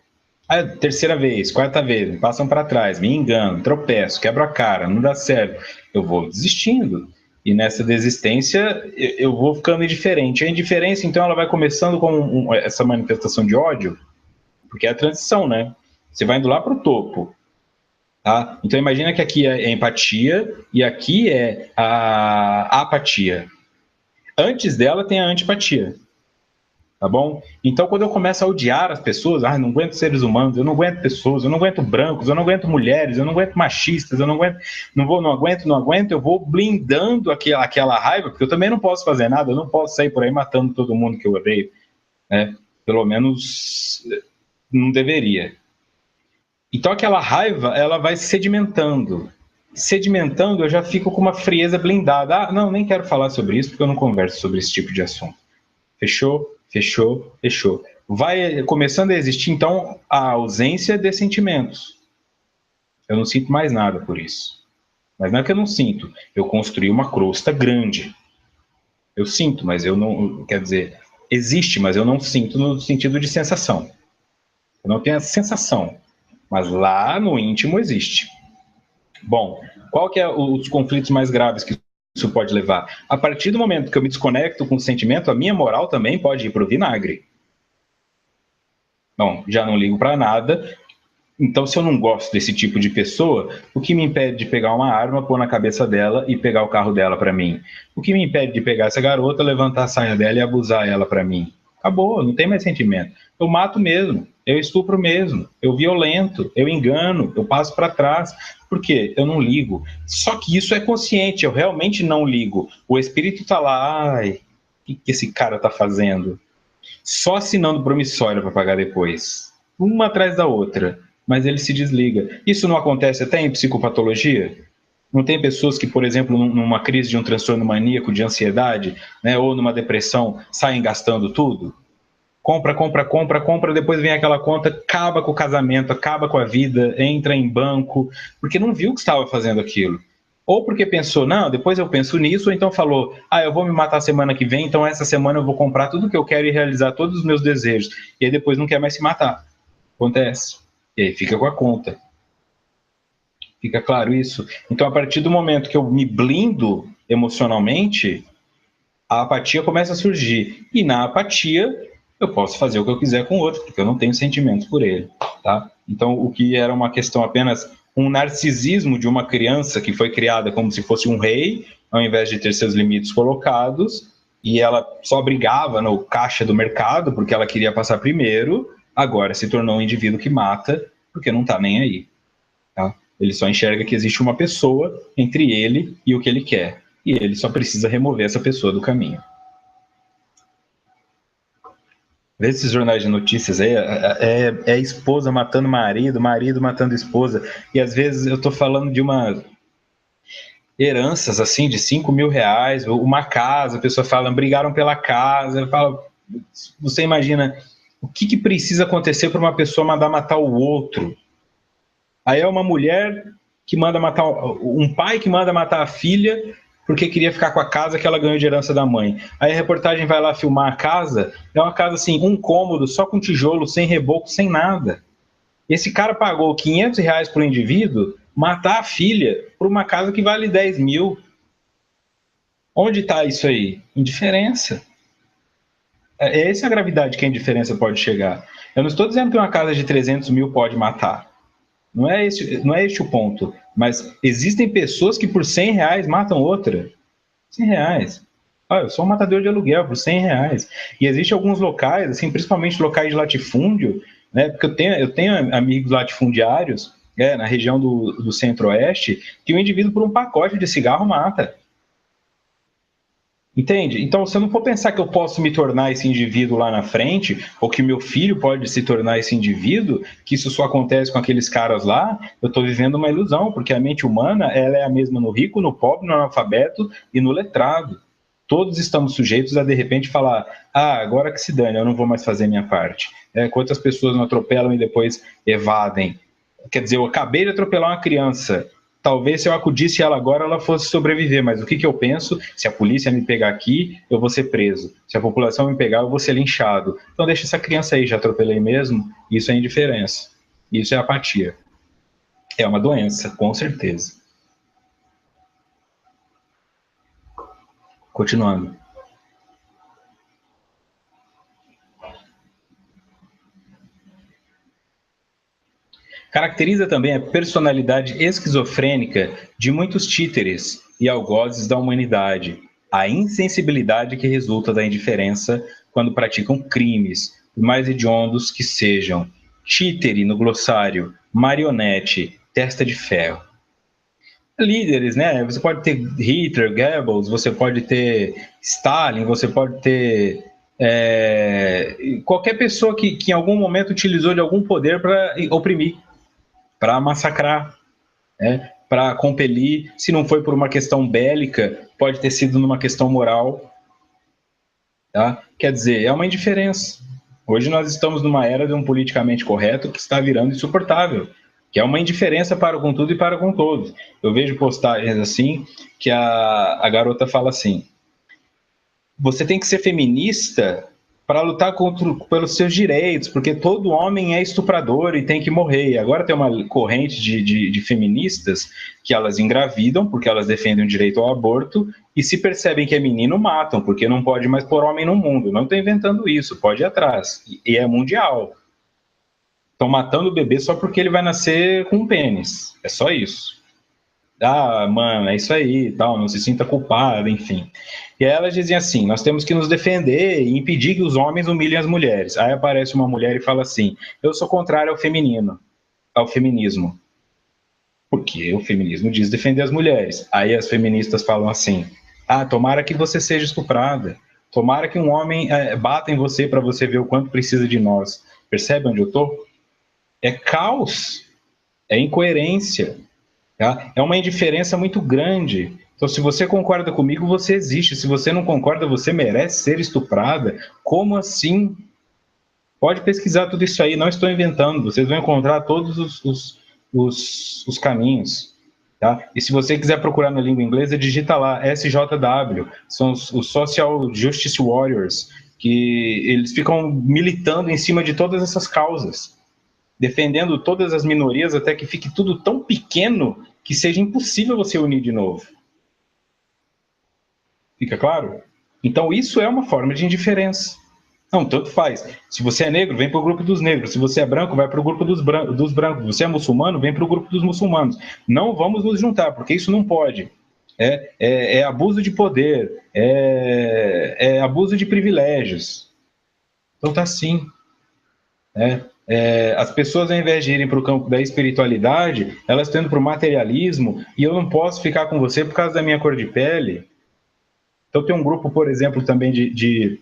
Terceira vez, quarta vez, me passam para trás, me engano, tropeço, quebro a cara, não dá certo. Eu vou desistindo. E nessa desistência, eu vou ficando indiferente. A indiferença, então, ela vai começando com essa manifestação de ódio, porque é a transição, né? Você vai indo lá para o topo. Tá? Então, imagina que aqui é empatia e aqui é a apatia. Antes dela tem a antipatia. Tá bom? Então, quando eu começo a odiar as pessoas, não aguento seres humanos, eu não aguento pessoas, eu não aguento brancos, eu não aguento mulheres, eu não aguento machistas, eu não aguento, não aguento, eu vou blindando aquela raiva, porque eu também não posso fazer nada, eu não posso sair por aí matando todo mundo que eu odeio, né? Pelo menos não deveria. Então, aquela raiva, ela vai sedimentando. Sedimentando, eu já fico com uma frieza blindada. Não, nem quero falar sobre isso, porque eu não converso sobre esse tipo de assunto. Fechou? Fechou, fechou. Vai começando a existir, então, a ausência de sentimentos. Eu não sinto mais nada por isso. Mas não é que eu não sinto. Eu construí uma crosta grande. Eu sinto, mas eu não... Quer dizer, existe, mas eu não sinto no sentido de sensação. Eu não tenho a sensação. Mas lá no íntimo existe. Bom, qual que é os conflitos mais graves que isso pode levar? A partir do momento que eu me desconecto com o sentimento, a minha moral também pode ir para o vinagre. Bom, já não ligo para nada. Então, se eu não gosto desse tipo de pessoa, o que me impede de pegar uma arma, pôr na cabeça dela e pegar o carro dela para mim? O que me impede de pegar essa garota, levantar a saia dela e abusar ela para mim? Acabou, não tem mais sentimento. Eu mato mesmo, eu estupro mesmo, eu violento, eu engano, eu passo para trás. Por quê? Eu não ligo. Só que isso é consciente, eu realmente não ligo. O espírito está lá, o que esse cara está fazendo? Só assinando promissória para pagar depois. Uma atrás da outra. Mas ele se desliga. Isso não acontece até em psicopatologia? Não tem pessoas que, por exemplo, numa crise de um transtorno maníaco de ansiedade, né, ou numa depressão, saem gastando tudo? Compra, compra, compra, compra, depois vem aquela conta, acaba com o casamento, acaba com a vida, entra em banco, porque não viu que estava fazendo aquilo. Ou porque pensou, não, depois eu penso nisso, ou então falou, eu vou me matar semana que vem, então essa semana eu vou comprar tudo que eu quero e realizar todos os meus desejos. E aí depois não quer mais se matar. Acontece. E aí fica com a conta. Fica claro isso? Então, a partir do momento que eu me blindo emocionalmente, a apatia começa a surgir. E na apatia, eu posso fazer o que eu quiser com o outro, porque eu não tenho sentimentos por ele. Tá? Então, o que era uma questão apenas um narcisismo de uma criança que foi criada como se fosse um rei, ao invés de ter seus limites colocados, e ela só brigava no caixa do mercado porque ela queria passar primeiro, agora se tornou um indivíduo que mata porque não está nem aí. Tá? Ele só enxerga que existe uma pessoa entre ele e o que ele quer. E ele só precisa remover essa pessoa do caminho. Vê esses jornais de notícias aí, é a esposa matando marido, marido matando esposa. E às vezes eu tô falando de uma heranças assim de 5 mil reais, uma casa, a pessoa fala, brigaram pela casa. Fala, você imagina o que precisa acontecer para uma pessoa mandar matar o outro? Aí é uma mulher que manda matar, um pai que manda matar a filha, porque queria ficar com a casa que ela ganhou de herança da mãe. Aí a reportagem vai lá filmar a casa, é uma casa assim, um cômodo, só com tijolo, sem reboco, sem nada. Esse cara pagou R$ 500 por indivíduo matar a filha por uma casa que vale 10 mil. Onde está isso aí? Indiferença. Essa é a gravidade que a indiferença pode chegar. Eu não estou dizendo que uma casa de 300 mil pode matar. Não é este o ponto. Mas existem pessoas que por R$ 100 matam outra. R$ 100. Eu sou um matador de aluguel por R$ 100. E existem alguns locais, assim, principalmente locais de latifúndio, né? Porque eu tenho amigos latifundiários, na região do Centro-Oeste, que o indivíduo por um pacote de cigarro mata. Entende? Então, se eu não for pensar que eu posso me tornar esse indivíduo lá na frente, ou que meu filho pode se tornar esse indivíduo, que isso só acontece com aqueles caras lá, eu estou vivendo uma ilusão, porque a mente humana ela é a mesma no rico, no pobre, no analfabeto e no letrado. Todos estamos sujeitos a, de repente, falar: agora que se dane, eu não vou mais fazer minha parte. Quantas pessoas não atropelam e depois evadem? Quer dizer, eu acabei de atropelar uma criança. Talvez se eu acudisse ela agora, ela fosse sobreviver, mas o que eu penso? Se a polícia me pegar aqui, eu vou ser preso. Se a população me pegar, eu vou ser linchado. Então deixa essa criança aí, já atropelei mesmo. Isso é indiferença. Isso é apatia. É uma doença, com certeza. Continuando. Caracteriza também a personalidade esquizofrênica de muitos títeres e algozes da humanidade, a insensibilidade que resulta da indiferença quando praticam crimes, por mais hediondos que sejam. Títere no glossário, marionete, testa de ferro. Líderes, né? Você pode ter Hitler, Goebbels, você pode ter Stalin, você pode ter qualquer pessoa que em algum momento utilizou de algum poder para oprimir, para massacrar, para compelir. Se não foi por uma questão bélica, pode ter sido numa questão moral. Tá? Quer dizer, é uma indiferença. Hoje nós estamos numa era de um politicamente correto que está virando insuportável, que é uma indiferença para com tudo e para com todos. Eu vejo postagens assim, que a garota fala assim: você tem que ser feminista para lutar pelos seus direitos, porque todo homem é estuprador e tem que morrer. E agora tem uma corrente de feministas que elas engravidam porque elas defendem o direito ao aborto e se percebem que é menino, matam, porque não pode mais pôr homem no mundo. Não estou inventando isso, pode ir atrás. E é mundial. Estão matando o bebê só porque ele vai nascer com um pênis. É só isso. Mano, é isso aí, tal, não se sinta culpado, enfim. E aí elas dizem assim: nós temos que nos defender e impedir que os homens humilhem as mulheres. Aí aparece uma mulher e fala assim: eu sou contrário ao feminismo. Porque o feminismo diz defender as mulheres. Aí as feministas falam assim: tomara que você seja estuprada. Tomara que um homem bata em você para você ver o quanto precisa de nós. Percebe onde eu tô? É caos, é incoerência. Tá? É uma indiferença muito grande. Então, se você concorda comigo, você existe. Se você não concorda, você merece ser estuprada. Como assim? Pode pesquisar tudo isso aí, não estou inventando. Vocês vão encontrar todos os caminhos. Tá? E se você quiser procurar na língua inglesa, digita lá, SJW. São os Social Justice Warriors, que eles ficam militando em cima de todas essas causas, defendendo todas as minorias até que fique tudo tão pequeno que seja impossível você unir de novo. Fica claro? Então isso é uma forma de indiferença. Não, tanto faz. Se você é negro, vem para o grupo dos negros. Se você é branco, vai para o grupo dos brancos. Se você é muçulmano, vem para o grupo dos muçulmanos. Não vamos nos juntar, porque isso não pode. É abuso de poder, é abuso de privilégios. Então tá assim. As pessoas, ao invés de irem para o campo da espiritualidade, elas estão indo para o materialismo, e eu não posso ficar com você por causa da minha cor de pele. Então tem um grupo, por exemplo, também de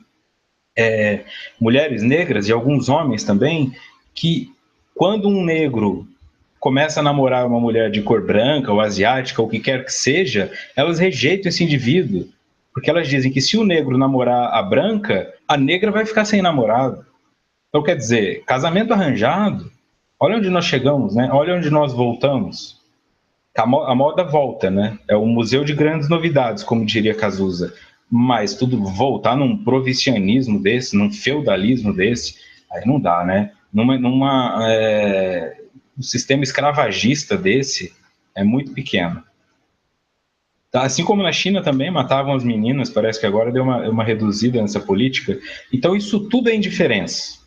mulheres negras e alguns homens também, que quando um negro começa a namorar uma mulher de cor branca ou asiática, ou o que quer que seja, elas rejeitam esse indivíduo, porque elas dizem que se o negro namorar a branca, a negra vai ficar sem namorado. Então, quer dizer, casamento arranjado, olha onde nós chegamos, né? Olha onde nós voltamos. A moda volta, né? É um museu de grandes novidades, como diria Cazuza. Mas tudo voltar num provincianismo desse, num feudalismo desse, aí não dá, né? Um sistema escravagista desse é muito pequeno. Tá? Assim como na China também matavam as meninas, parece que agora deu uma reduzida nessa política. Então isso tudo é indiferença.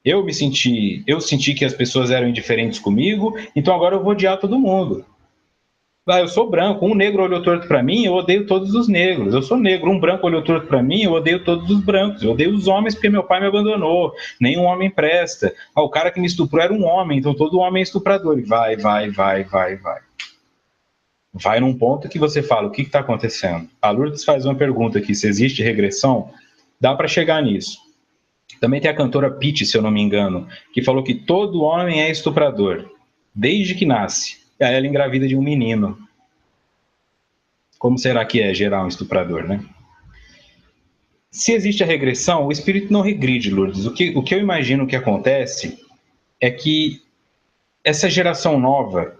Eu senti que as pessoas eram indiferentes comigo, então agora eu vou odiar todo mundo. Eu sou branco, um negro olhou torto para mim, eu odeio todos os negros. Eu sou negro, um branco olhou torto para mim, eu odeio todos os brancos. Eu odeio os homens porque meu pai me abandonou. Nenhum homem presta. O cara que me estuprou era um homem, então todo homem é estuprador. E vai. Vai num ponto que você fala, o que está acontecendo? A Lourdes faz uma pergunta aqui, se existe regressão, dá para chegar nisso. Também tem a cantora Pitty, se eu não me engano, que falou que todo homem é estuprador, desde que nasce. E aí ela engravida de um menino. Como será que é gerar um estuprador, né? Se existe a regressão, o espírito não regride, Lourdes. O que eu imagino que acontece é que essa geração nova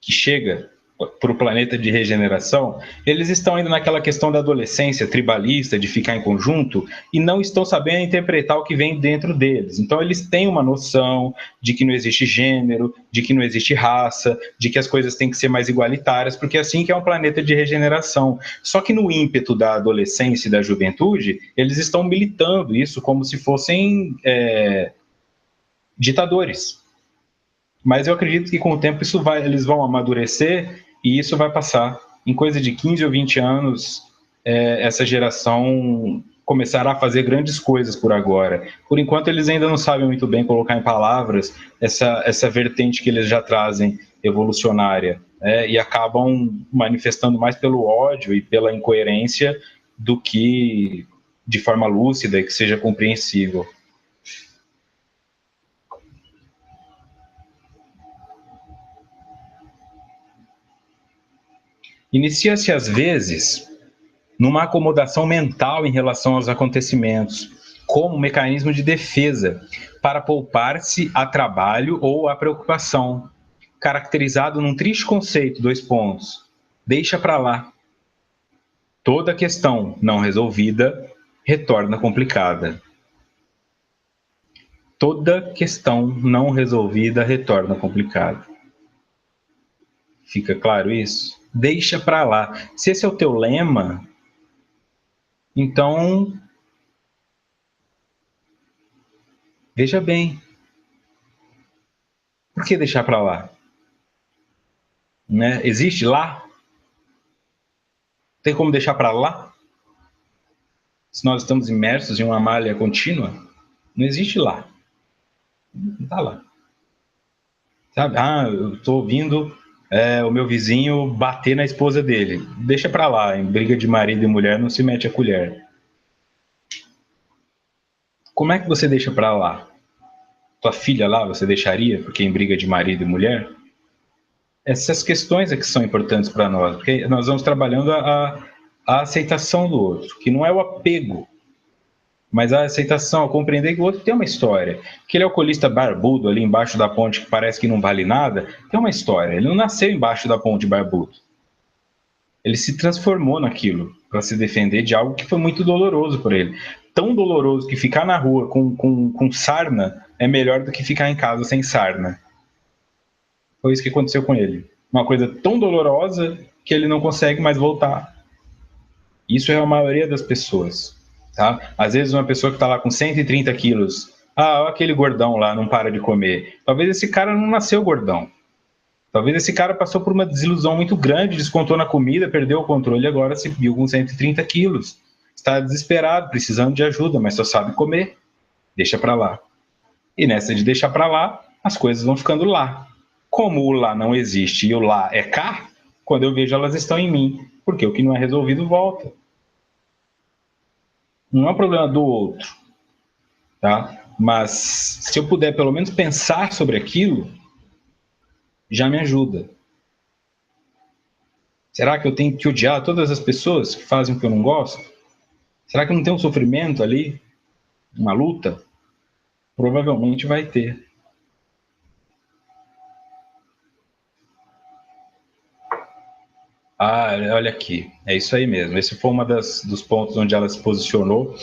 que chega para o planeta de regeneração, eles estão ainda naquela questão da adolescência tribalista, de ficar em conjunto, e não estão sabendo interpretar o que vem dentro deles. Então, eles têm uma noção de que não existe gênero, de que não existe raça, de que as coisas têm que ser mais igualitárias, porque assim que é um planeta de regeneração. Só que no ímpeto da adolescência e da juventude, eles estão militando isso como se fossem ditadores. Mas eu acredito que com o tempo eles vão amadurecer e isso vai passar. Em coisa de 15 ou 20 anos, essa geração começará a fazer grandes coisas por agora. Por enquanto, eles ainda não sabem muito bem colocar em palavras essa vertente que eles já trazem evolucionária, e acabam manifestando mais pelo ódio e pela incoerência do que de forma lúcida e que seja compreensível. Inicia-se, às vezes, numa acomodação mental em relação aos acontecimentos, como mecanismo de defesa, para poupar-se a trabalho ou a preocupação, caracterizado num triste conceito, 2 pontos. Deixa para lá. Toda questão não resolvida retorna complicada. Toda questão não resolvida retorna complicada. Fica claro isso? Deixa para lá. Se esse é o teu lema, então veja bem, por que deixar para lá? Né? Existe lá? Tem como deixar para lá? Se nós estamos imersos em uma malha contínua, não existe lá. Não está lá. Sabe? Eu estou ouvindo o meu vizinho bater na esposa dele. Deixa para lá. Em briga de marido e mulher não se mete a colher. Como é que você deixa para lá? Tua filha lá você deixaria porque em briga de marido e mulher? Essas questões é que são importantes para nós, porque nós vamos trabalhando a aceitação do outro, que não é o apego, mas a aceitação, a compreender que o outro tem uma história. Aquele alcoolista barbudo ali embaixo da ponte que parece que não vale nada, tem uma história. Ele não nasceu embaixo da ponte barbudo. Ele se transformou naquilo para se defender de algo que foi muito doloroso para ele. Tão doloroso que ficar na rua com sarna é melhor do que ficar em casa sem sarna. Foi isso que aconteceu com ele. Uma coisa tão dolorosa que ele não consegue mais voltar. Isso é a maioria das pessoas. Tá? Às vezes uma pessoa que está lá com 130 quilos, aquele gordão lá não para de comer. Talvez esse cara não nasceu gordão. Talvez esse cara passou por uma desilusão muito grande, descontou na comida, perdeu o controle e agora se viu com 130 quilos. Está desesperado, precisando de ajuda, mas só sabe comer. Deixa para lá. E nessa de deixar para lá, as coisas vão ficando lá. Como o lá não existe e o lá é cá, quando eu vejo elas estão em mim, porque o que não é resolvido volta. Não é um problema do outro, tá? Mas se eu puder pelo menos pensar sobre aquilo, já me ajuda. Será que eu tenho que odiar todas as pessoas que fazem o que eu não gosto? Será que não tem um sofrimento ali? Uma luta? Provavelmente vai ter. Ah, olha aqui, é isso aí mesmo. Esse foi dos pontos onde ela se posicionou.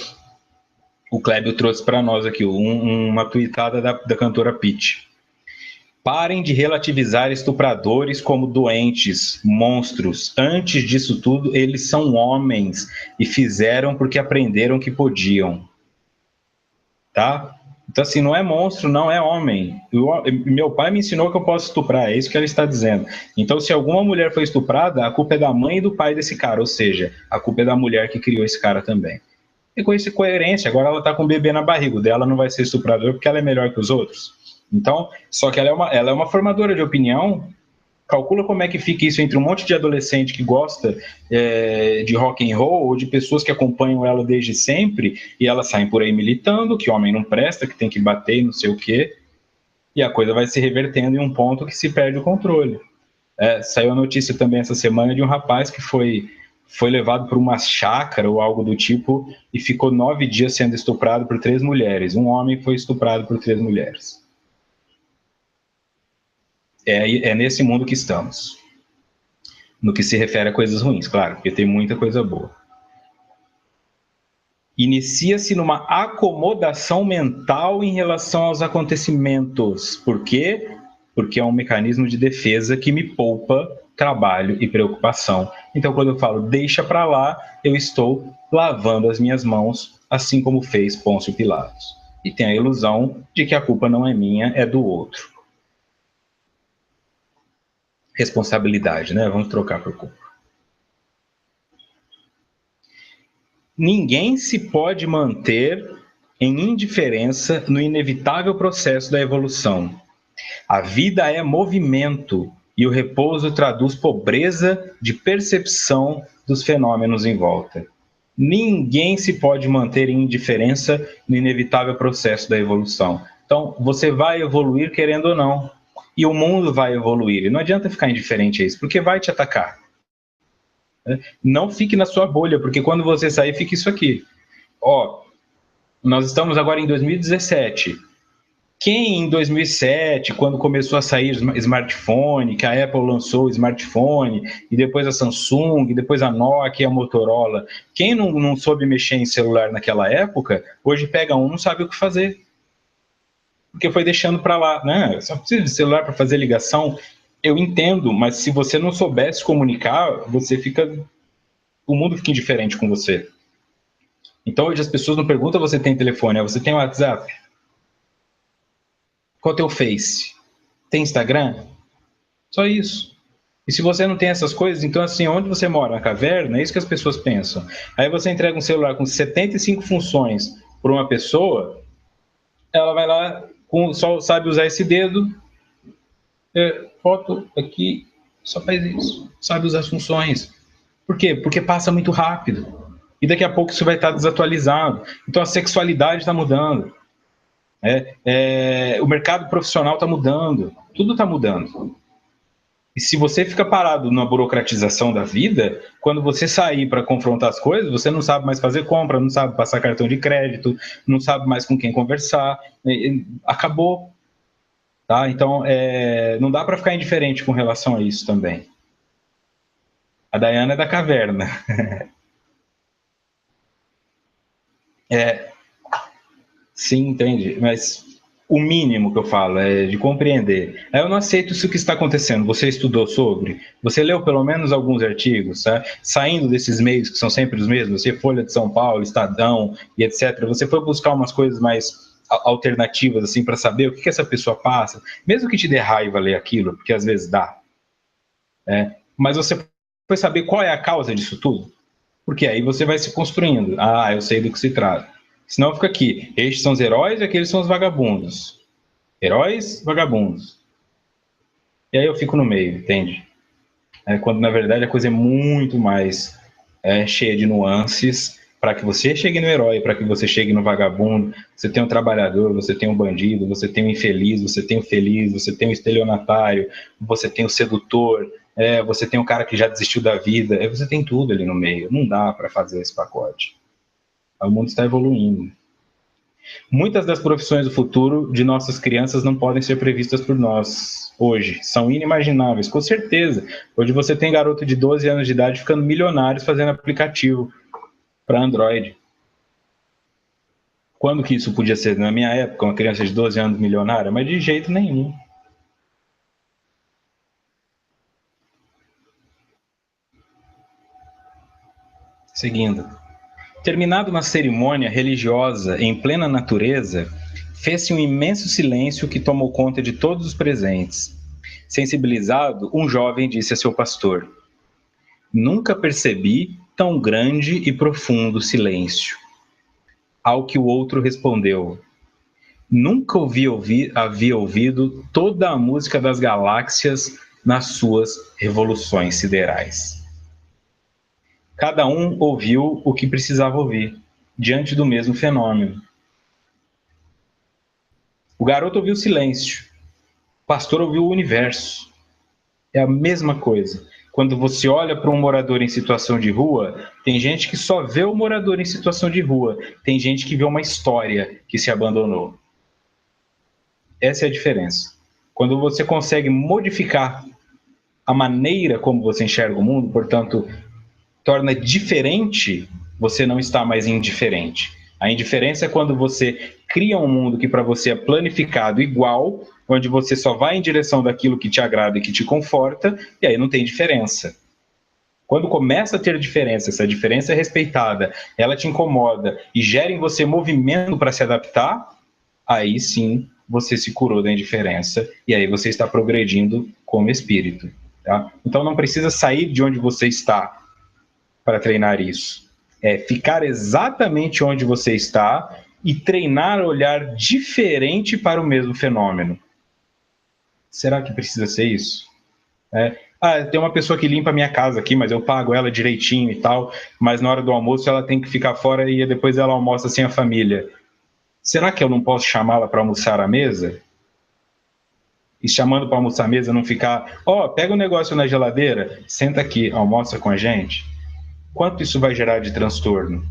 O Clébio trouxe para nós aqui uma tweetada da cantora Pitty. Parem de relativizar estupradores como doentes, monstros. Antes disso tudo, eles são homens e fizeram porque aprenderam que podiam. Tá? Então, assim, não é monstro, não é homem. Meu pai me ensinou que eu posso estuprar, é isso que ela está dizendo. Então, se alguma mulher foi estuprada, a culpa é da mãe e do pai desse cara, ou seja, a culpa é da mulher que criou esse cara também. E com isso, coerência, agora ela está com o bebê na barriga, o dela não vai ser estuprador porque ela é melhor que os outros. Então, só que ela é uma formadora de opinião. Calcula como é que fica isso entre um monte de adolescente que gosta de rock and roll ou de pessoas que acompanham ela desde sempre e elas saem por aí militando que homem não presta, que tem que bater e não sei o quê, e a coisa vai se revertendo em um ponto que se perde o controle. Saiu a notícia também essa semana de um rapaz que foi levado para uma chácara ou algo do tipo e ficou 9 dias sendo estuprado por 3 mulheres. Um homem foi estuprado por 3 mulheres. É nesse mundo que estamos. No que se refere a coisas ruins, claro, porque tem muita coisa boa. Inicia-se numa acomodação mental em relação aos acontecimentos. Por quê? Porque é um mecanismo de defesa que me poupa trabalho e preocupação. Então, quando eu falo deixa para lá, eu estou lavando as minhas mãos, assim como fez Pôncio Pilatos. E tem a ilusão de que a culpa não é minha, é do outro. Responsabilidade, né? Vamos trocar por culpa. Ninguém se pode manter em indiferença no inevitável processo da evolução. A vida é movimento e o repouso traduz pobreza de percepção dos fenômenos em volta. Ninguém se pode manter em indiferença no inevitável processo da evolução. Então, você vai evoluir querendo ou não. E o mundo vai evoluir. E não adianta ficar indiferente a isso, porque vai te atacar. Não fique na sua bolha, porque quando você sair, fica isso aqui. Ó, nós estamos agora em 2017. Quem em 2007, quando começou a sair smartphone, que a Apple lançou o smartphone, e depois a Samsung, e depois a Nokia e a Motorola, quem não soube mexer em celular naquela época, hoje pega um, não sabe o que fazer. Porque foi deixando para lá, né? Só precisa de celular para fazer ligação. Eu entendo, mas se você não soubesse comunicar, você fica, o mundo fica indiferente com você. Então hoje as pessoas não perguntam você tem telefone, você tem WhatsApp? Qual é o teu Face? Tem Instagram? Só isso. E se você não tem essas coisas, então assim, onde você mora? Na caverna? É isso que as pessoas pensam. Aí você entrega um celular com 75 funções para uma pessoa, ela vai lá, só sabe usar esse dedo, foto aqui, só faz isso. Sabe usar as funções. Por quê? Porque passa muito rápido. E daqui a pouco isso vai estar desatualizado. Então a sexualidade está mudando. O mercado profissional está mudando. Tudo está mudando. E se você fica parado na burocratização da vida, quando você sair para confrontar as coisas, você não sabe mais fazer compra, não sabe passar cartão de crédito, não sabe mais com quem conversar. Acabou. Tá? Então, não dá para ficar indiferente com relação a isso também. A Dayana é da caverna. Sim, entende. Mas o mínimo que eu falo é de compreender. Eu não aceito isso que está acontecendo. Você estudou sobre? Você leu pelo menos alguns artigos, tá? Saindo desses meios que são sempre os mesmos, você Folha de São Paulo, Estadão e etc. Você foi buscar umas coisas mais alternativas assim para saber o que essa pessoa passa, mesmo que te dê raiva ler aquilo, porque às vezes dá. Mas você foi saber qual é a causa disso tudo? Porque aí você vai se construindo. Ah, eu sei do que se trata. Senão fica aqui. Estes são os heróis e aqueles são os vagabundos. Heróis, vagabundos. E aí eu fico no meio, entende? Quando na verdade a coisa é muito mais cheia de nuances para que você chegue no herói, para que você chegue no vagabundo. Você tem um trabalhador, você tem um bandido, você tem um infeliz, você tem um feliz, você tem um estelionatário, você tem o sedutor, você tem um cara que já desistiu da vida. Você tem tudo ali no meio. Não dá para fazer esse pacote. O mundo está evoluindo. Muitas das profissões do futuro de nossas crianças não podem ser previstas por nós hoje. São inimagináveis, com certeza. Hoje você tem garoto de 12 anos de idade ficando milionários fazendo aplicativo para Android. Quando que isso podia ser? Na minha época, uma criança de 12 anos milionária? Mas de jeito nenhum. Seguindo. Terminado uma cerimônia religiosa em plena natureza, fez-se um imenso silêncio que tomou conta de todos os presentes. Sensibilizado, um jovem disse a seu pastor: "Nunca percebi tão grande e profundo silêncio." Ao que o outro respondeu: "Nunca havia ouvido toda a música das galáxias nas suas revoluções siderais." Cada um ouviu o que precisava ouvir, diante do mesmo fenômeno. O garoto ouviu o silêncio, o pastor ouviu o universo. É a mesma coisa. Quando você olha para um morador em situação de rua, tem gente que só vê o morador em situação de rua, tem gente que vê uma história que se abandonou. Essa é a diferença. Quando você consegue modificar a maneira como você enxerga o mundo, portanto, torna diferente, você não está mais indiferente. A indiferença é quando você cria um mundo que para você é planificado igual, onde você só vai em direção daquilo que te agrada e que te conforta, e aí não tem diferença. Quando começa a ter diferença, essa diferença é respeitada, ela te incomoda e gera em você movimento para se adaptar, aí sim você se curou da indiferença e aí você está progredindo como espírito. Tá? Então não precisa sair de onde você está para treinar isso. É ficar exatamente onde você está e treinar olhar diferente para o mesmo fenômeno. Será que precisa ser isso? Tem uma pessoa que limpa a minha casa aqui, mas eu pago ela direitinho e tal, mas na hora do almoço ela tem que ficar fora e depois ela almoça sem a família. Será que eu não posso chamá-la para almoçar à mesa? E chamando para almoçar à mesa não ficar, pega um negócio na geladeira, senta aqui, almoça com a gente? Quanto isso vai gerar de transtorno?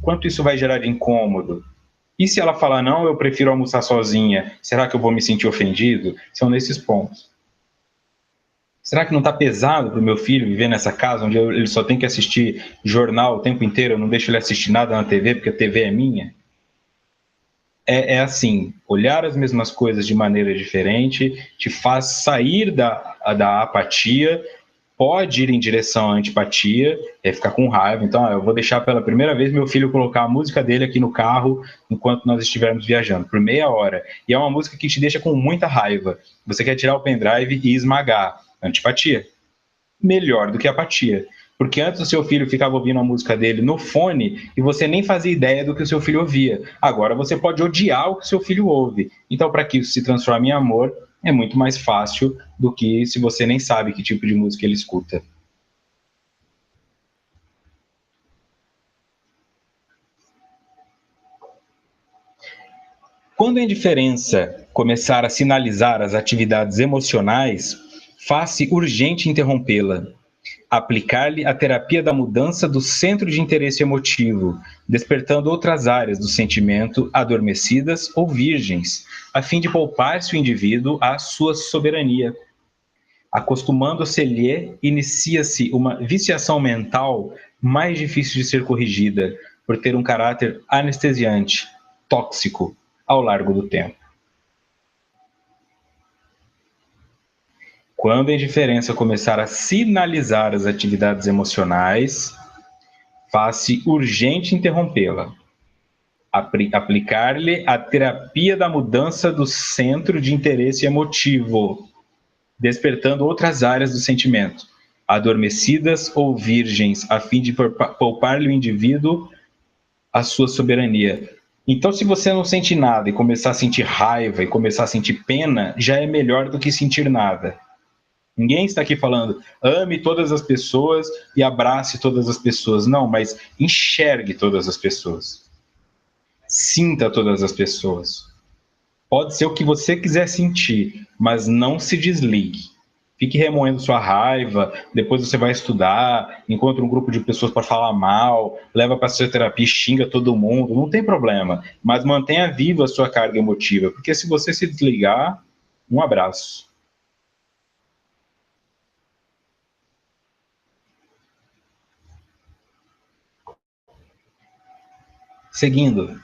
Quanto isso vai gerar de incômodo? E se ela falar, não, eu prefiro almoçar sozinha, será que eu vou me sentir ofendido? São nesses pontos. Será que não está pesado para o meu filho viver nessa casa onde ele só tem que assistir jornal o tempo inteiro, eu não deixo ele assistir nada na TV porque a TV é minha? É assim, olhar as mesmas coisas de maneira diferente te faz sair da apatia, pode ir em direção à antipatia, ficar com raiva. Então, eu vou deixar pela primeira vez meu filho colocar a música dele aqui no carro enquanto nós estivermos viajando, por meia hora. E é uma música que te deixa com muita raiva. Você quer tirar o pendrive e esmagar. Antipatia. Melhor do que apatia. Porque antes o seu filho ficava ouvindo a música dele no fone e você nem fazia ideia do que o seu filho ouvia. Agora você pode odiar o que o seu filho ouve. Então, para que isso se transforme em amor, é muito mais fácil do que se você nem sabe que tipo de música ele escuta. Quando a indiferença começar a sinalizar as atividades emocionais, faz-se urgente interrompê-la. Aplicar-lhe a terapia da mudança do centro de interesse emotivo, despertando outras áreas do sentimento adormecidas ou virgens, a fim de poupar-se o indivíduo à sua soberania. Acostumando-se-lhe, inicia-se uma viciação mental mais difícil de ser corrigida, por ter um caráter anestesiante, tóxico, ao largo do tempo. Quando a indiferença começar a sinalizar as atividades emocionais, faz-se urgente interrompê-la. Aplicar-lhe a terapia da mudança do centro de interesse emotivo, despertando outras áreas do sentimento, adormecidas ou virgens, a fim de poupar-lhe o indivíduo a sua soberania. Então, se você não sente nada e começar a sentir raiva e começar a sentir pena, já é melhor do que sentir nada. Ninguém está aqui falando, ame todas as pessoas e abrace todas as pessoas. Não, mas enxergue todas as pessoas. Sinta todas as pessoas. Pode ser o que você quiser sentir, mas não se desligue. Fique remoendo sua raiva, depois você vai estudar, encontra um grupo de pessoas para falar mal, leva para sua terapia, xinga todo mundo, não tem problema. Mas mantenha viva a sua carga emotiva, porque se você se desligar, um abraço. Seguindo.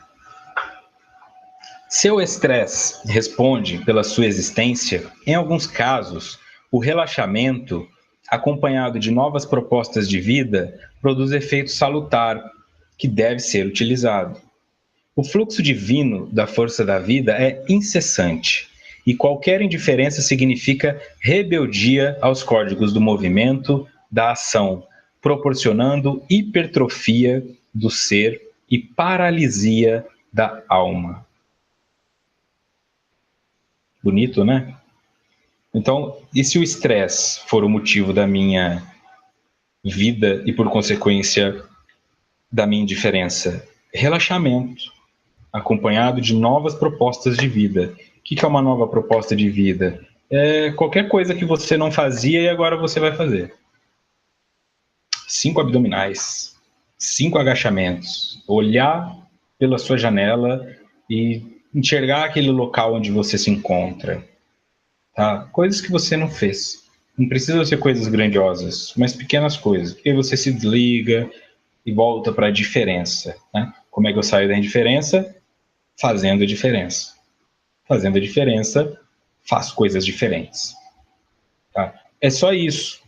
Seu estresse responde pela sua existência, em alguns casos, o relaxamento, acompanhado de novas propostas de vida, produz efeito salutar, que deve ser utilizado. O fluxo divino da força da vida é incessante, e qualquer indiferença significa rebeldia aos códigos do movimento, da ação, proporcionando hipertrofia do ser e paralisia da alma. Bonito, né? Então, e se o estresse for o motivo da minha vida e, por consequência, da minha indiferença? Relaxamento, acompanhado de novas propostas de vida. O que é uma nova proposta de vida? É qualquer coisa que você não fazia e agora você vai fazer. 5 abdominais, 5 agachamentos, olhar pela sua janela e enxergar aquele local onde você se encontra. Tá? Coisas que você não fez. Não precisa ser coisas grandiosas, mas pequenas coisas. Porque você se desliga e volta para a diferença. Né? Como é que eu saio da indiferença? Fazendo a diferença. Fazendo a diferença, faço coisas diferentes. Tá? É só isso.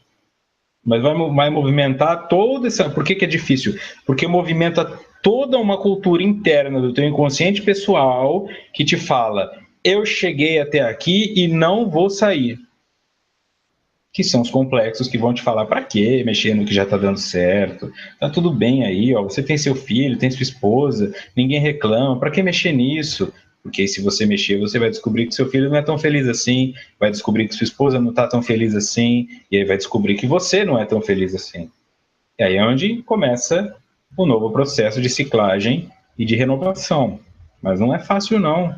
Mas vai movimentar toda essa... Por que é difícil? Porque movimenta toda uma cultura interna do teu inconsciente pessoal que te fala: eu cheguei até aqui e não vou sair. Que são os complexos que vão te falar: para que mexer no que já está dando certo? Tá tudo bem aí, ó, você tem seu filho, tem sua esposa, ninguém reclama, para que mexer nisso? Porque se você mexer, você vai descobrir que seu filho não é tão feliz assim, vai descobrir que sua esposa não está tão feliz assim, e aí vai descobrir que você não é tão feliz assim. E aí é onde começa o novo processo de ciclagem e de renovação. Mas não é fácil, não.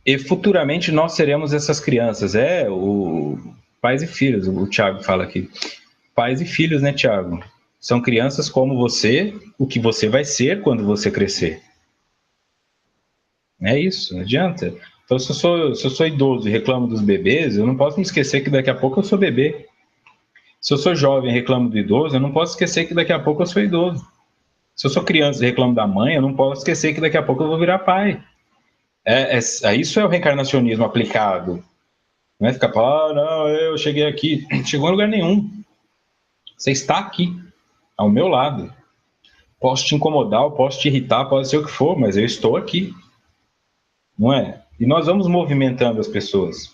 E futuramente nós seremos essas crianças. O pais e filhos, o Thiago fala aqui. Pais e filhos, né, Thiago? São crianças como você, o que você vai ser quando você crescer. É isso, não adianta. Então, se eu sou idoso e reclamo dos bebês, eu não posso me esquecer que daqui a pouco eu sou bebê. Se eu sou jovem e reclamo do idoso, eu não posso esquecer que daqui a pouco eu sou idoso. Se eu sou criança e reclamo da mãe, eu não posso esquecer que daqui a pouco eu vou virar pai. Isso é o reencarnacionismo aplicado. Não é ficar falando: não, eu cheguei aqui. Chegou em lugar nenhum. Você está aqui, ao meu lado. Posso te incomodar, posso te irritar, pode ser o que for, mas eu estou aqui. Não é? E nós vamos movimentando as pessoas.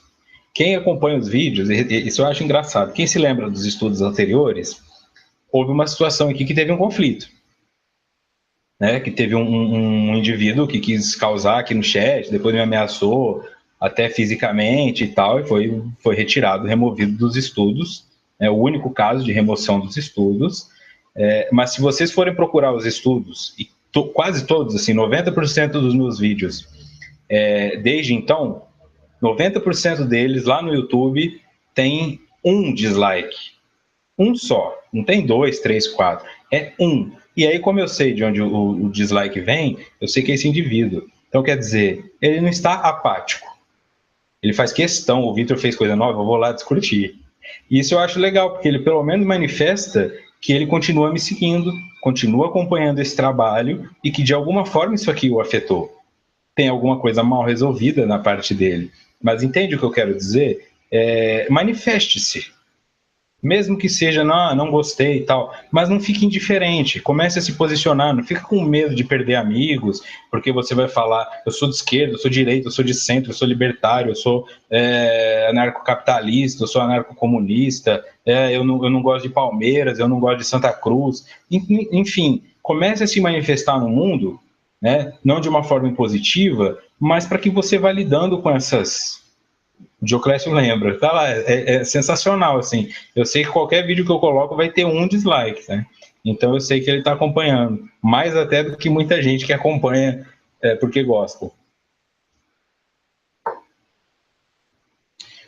Quem acompanha os vídeos, isso eu acho engraçado. Quem se lembra dos estudos anteriores, houve uma situação aqui que teve um conflito. Né? Que teve um indivíduo que quis causar aqui no chat, depois me ameaçou, até fisicamente e tal, e foi retirado, removido dos estudos. É o único caso de remoção dos estudos. Mas se vocês forem procurar os estudos, e quase todos, assim, 90% dos meus vídeos, desde então, 90% deles lá no YouTube tem um dislike. Um só. Não tem 2, 3, 4. É um. E aí, como eu sei de onde o dislike vem, eu sei que é esse indivíduo. Então, quer dizer, ele não está apático. Ele faz questão, o Vitor fez coisa nova, eu vou lá discutir. E isso eu acho legal, porque ele pelo menos manifesta que ele continua me seguindo, continua acompanhando esse trabalho e que de alguma forma isso aqui o afetou. Tem alguma coisa mal resolvida na parte dele. Mas entende o que eu quero dizer? Manifeste-se. Mesmo que seja: não gostei e tal, mas não fique indiferente, comece a se posicionar, não fica com medo de perder amigos, porque você vai falar: eu sou de esquerda, eu sou de direita, eu sou de centro, eu sou libertário, eu sou anarcocapitalista, eu sou anarcocomunista, eu não gosto de Palmeiras, eu não gosto de Santa Cruz. Enfim, comece a se manifestar no mundo, né? Não de uma forma impositiva, mas para que você vá lidando com essas... O Dioclésio lembra, tá lá, é sensacional, assim. Eu sei que qualquer vídeo que eu coloco vai ter um dislike, né? Então eu sei que ele está acompanhando, mais até do que muita gente que acompanha porque gostam.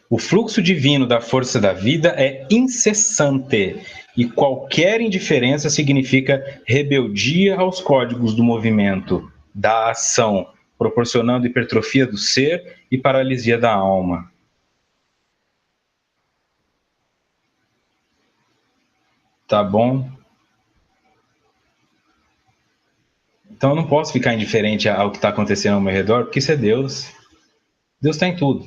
O fluxo divino da força da vida é incessante e qualquer indiferença significa rebeldia aos códigos do movimento, da ação, proporcionando hipertrofia do ser e paralisia da alma. Tá bom? Então eu não posso ficar indiferente ao que está acontecendo ao meu redor, porque isso é Deus. Deus está em tudo.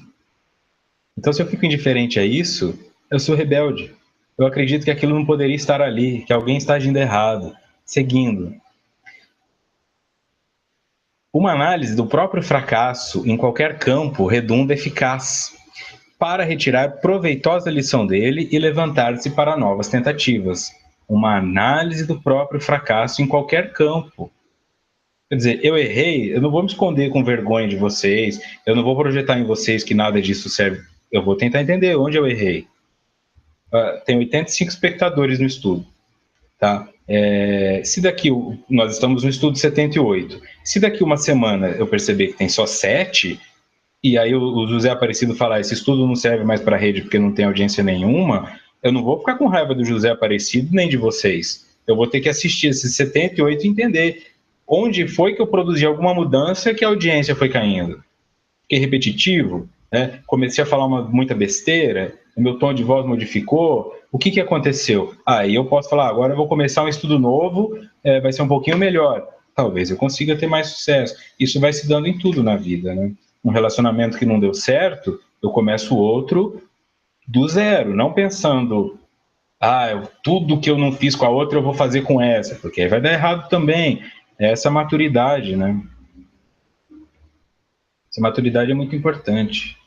Então, se eu fico indiferente a isso, eu sou rebelde. Eu acredito que aquilo não poderia estar ali, que alguém está agindo errado, seguindo. Uma análise do próprio fracasso em qualquer campo redunda eficaz para retirar proveitosa lição dele e levantar-se para novas tentativas. Uma análise do próprio fracasso em qualquer campo. Quer dizer, eu errei, eu não vou me esconder com vergonha de vocês, eu não vou projetar em vocês que nada disso serve. Eu vou tentar entender onde eu errei. Tem 85 espectadores no estudo. Tá? Se daqui, nós estamos no estudo 78, se daqui uma semana eu perceber que tem só 7, e aí o José Aparecido falar, esse estudo não serve mais para a rede porque não tem audiência nenhuma, eu não vou ficar com raiva do José Aparecido nem de vocês. Eu vou ter que assistir esses 78 e entender onde foi que eu produzi alguma mudança que a audiência foi caindo. Fiquei repetitivo, né? Comecei a falar muita besteira, o meu tom de voz modificou, o que aconteceu? Aí eu posso falar, agora eu vou começar um estudo novo, vai ser um pouquinho melhor. Talvez eu consiga ter mais sucesso. Isso vai se dando em tudo na vida, né? Um relacionamento que não deu certo, eu começo outro do zero, não pensando, tudo que eu não fiz com a outra eu vou fazer com essa, porque aí vai dar errado também. Essa maturidade, né? Essa maturidade é muito importante.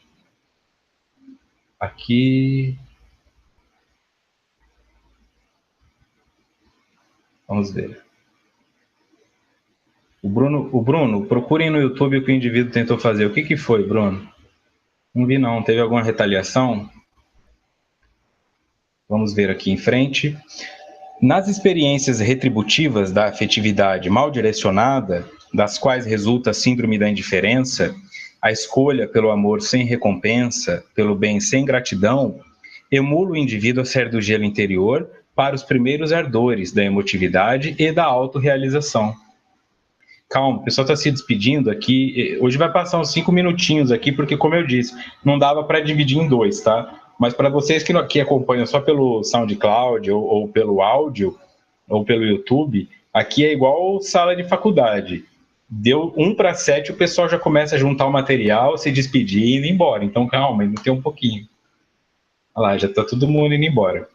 Aqui. Vamos ver. O Bruno, procurem no YouTube o que o indivíduo tentou fazer. O que foi, Bruno? Não vi não. Teve alguma retaliação? Vamos ver aqui em frente. Nas experiências retributivas da afetividade mal direcionada, das quais resulta a síndrome da indiferença, a escolha pelo amor sem recompensa, pelo bem sem gratidão, emula o indivíduo a sair do gelo interior para os primeiros ardores da emotividade e da autorrealização. Calma, o pessoal está se despedindo aqui. Hoje vai passar uns 5 minutinhos aqui, porque, como eu disse, não dava para dividir em dois, tá? Mas para vocês que acompanham só pelo SoundCloud ou pelo áudio, ou pelo YouTube, aqui é igual sala de faculdade. Deu 1 para 7, o pessoal já começa a juntar o material, se despedir e ir embora. Então, calma, ainda tem um pouquinho. Olha lá, já está todo mundo indo embora.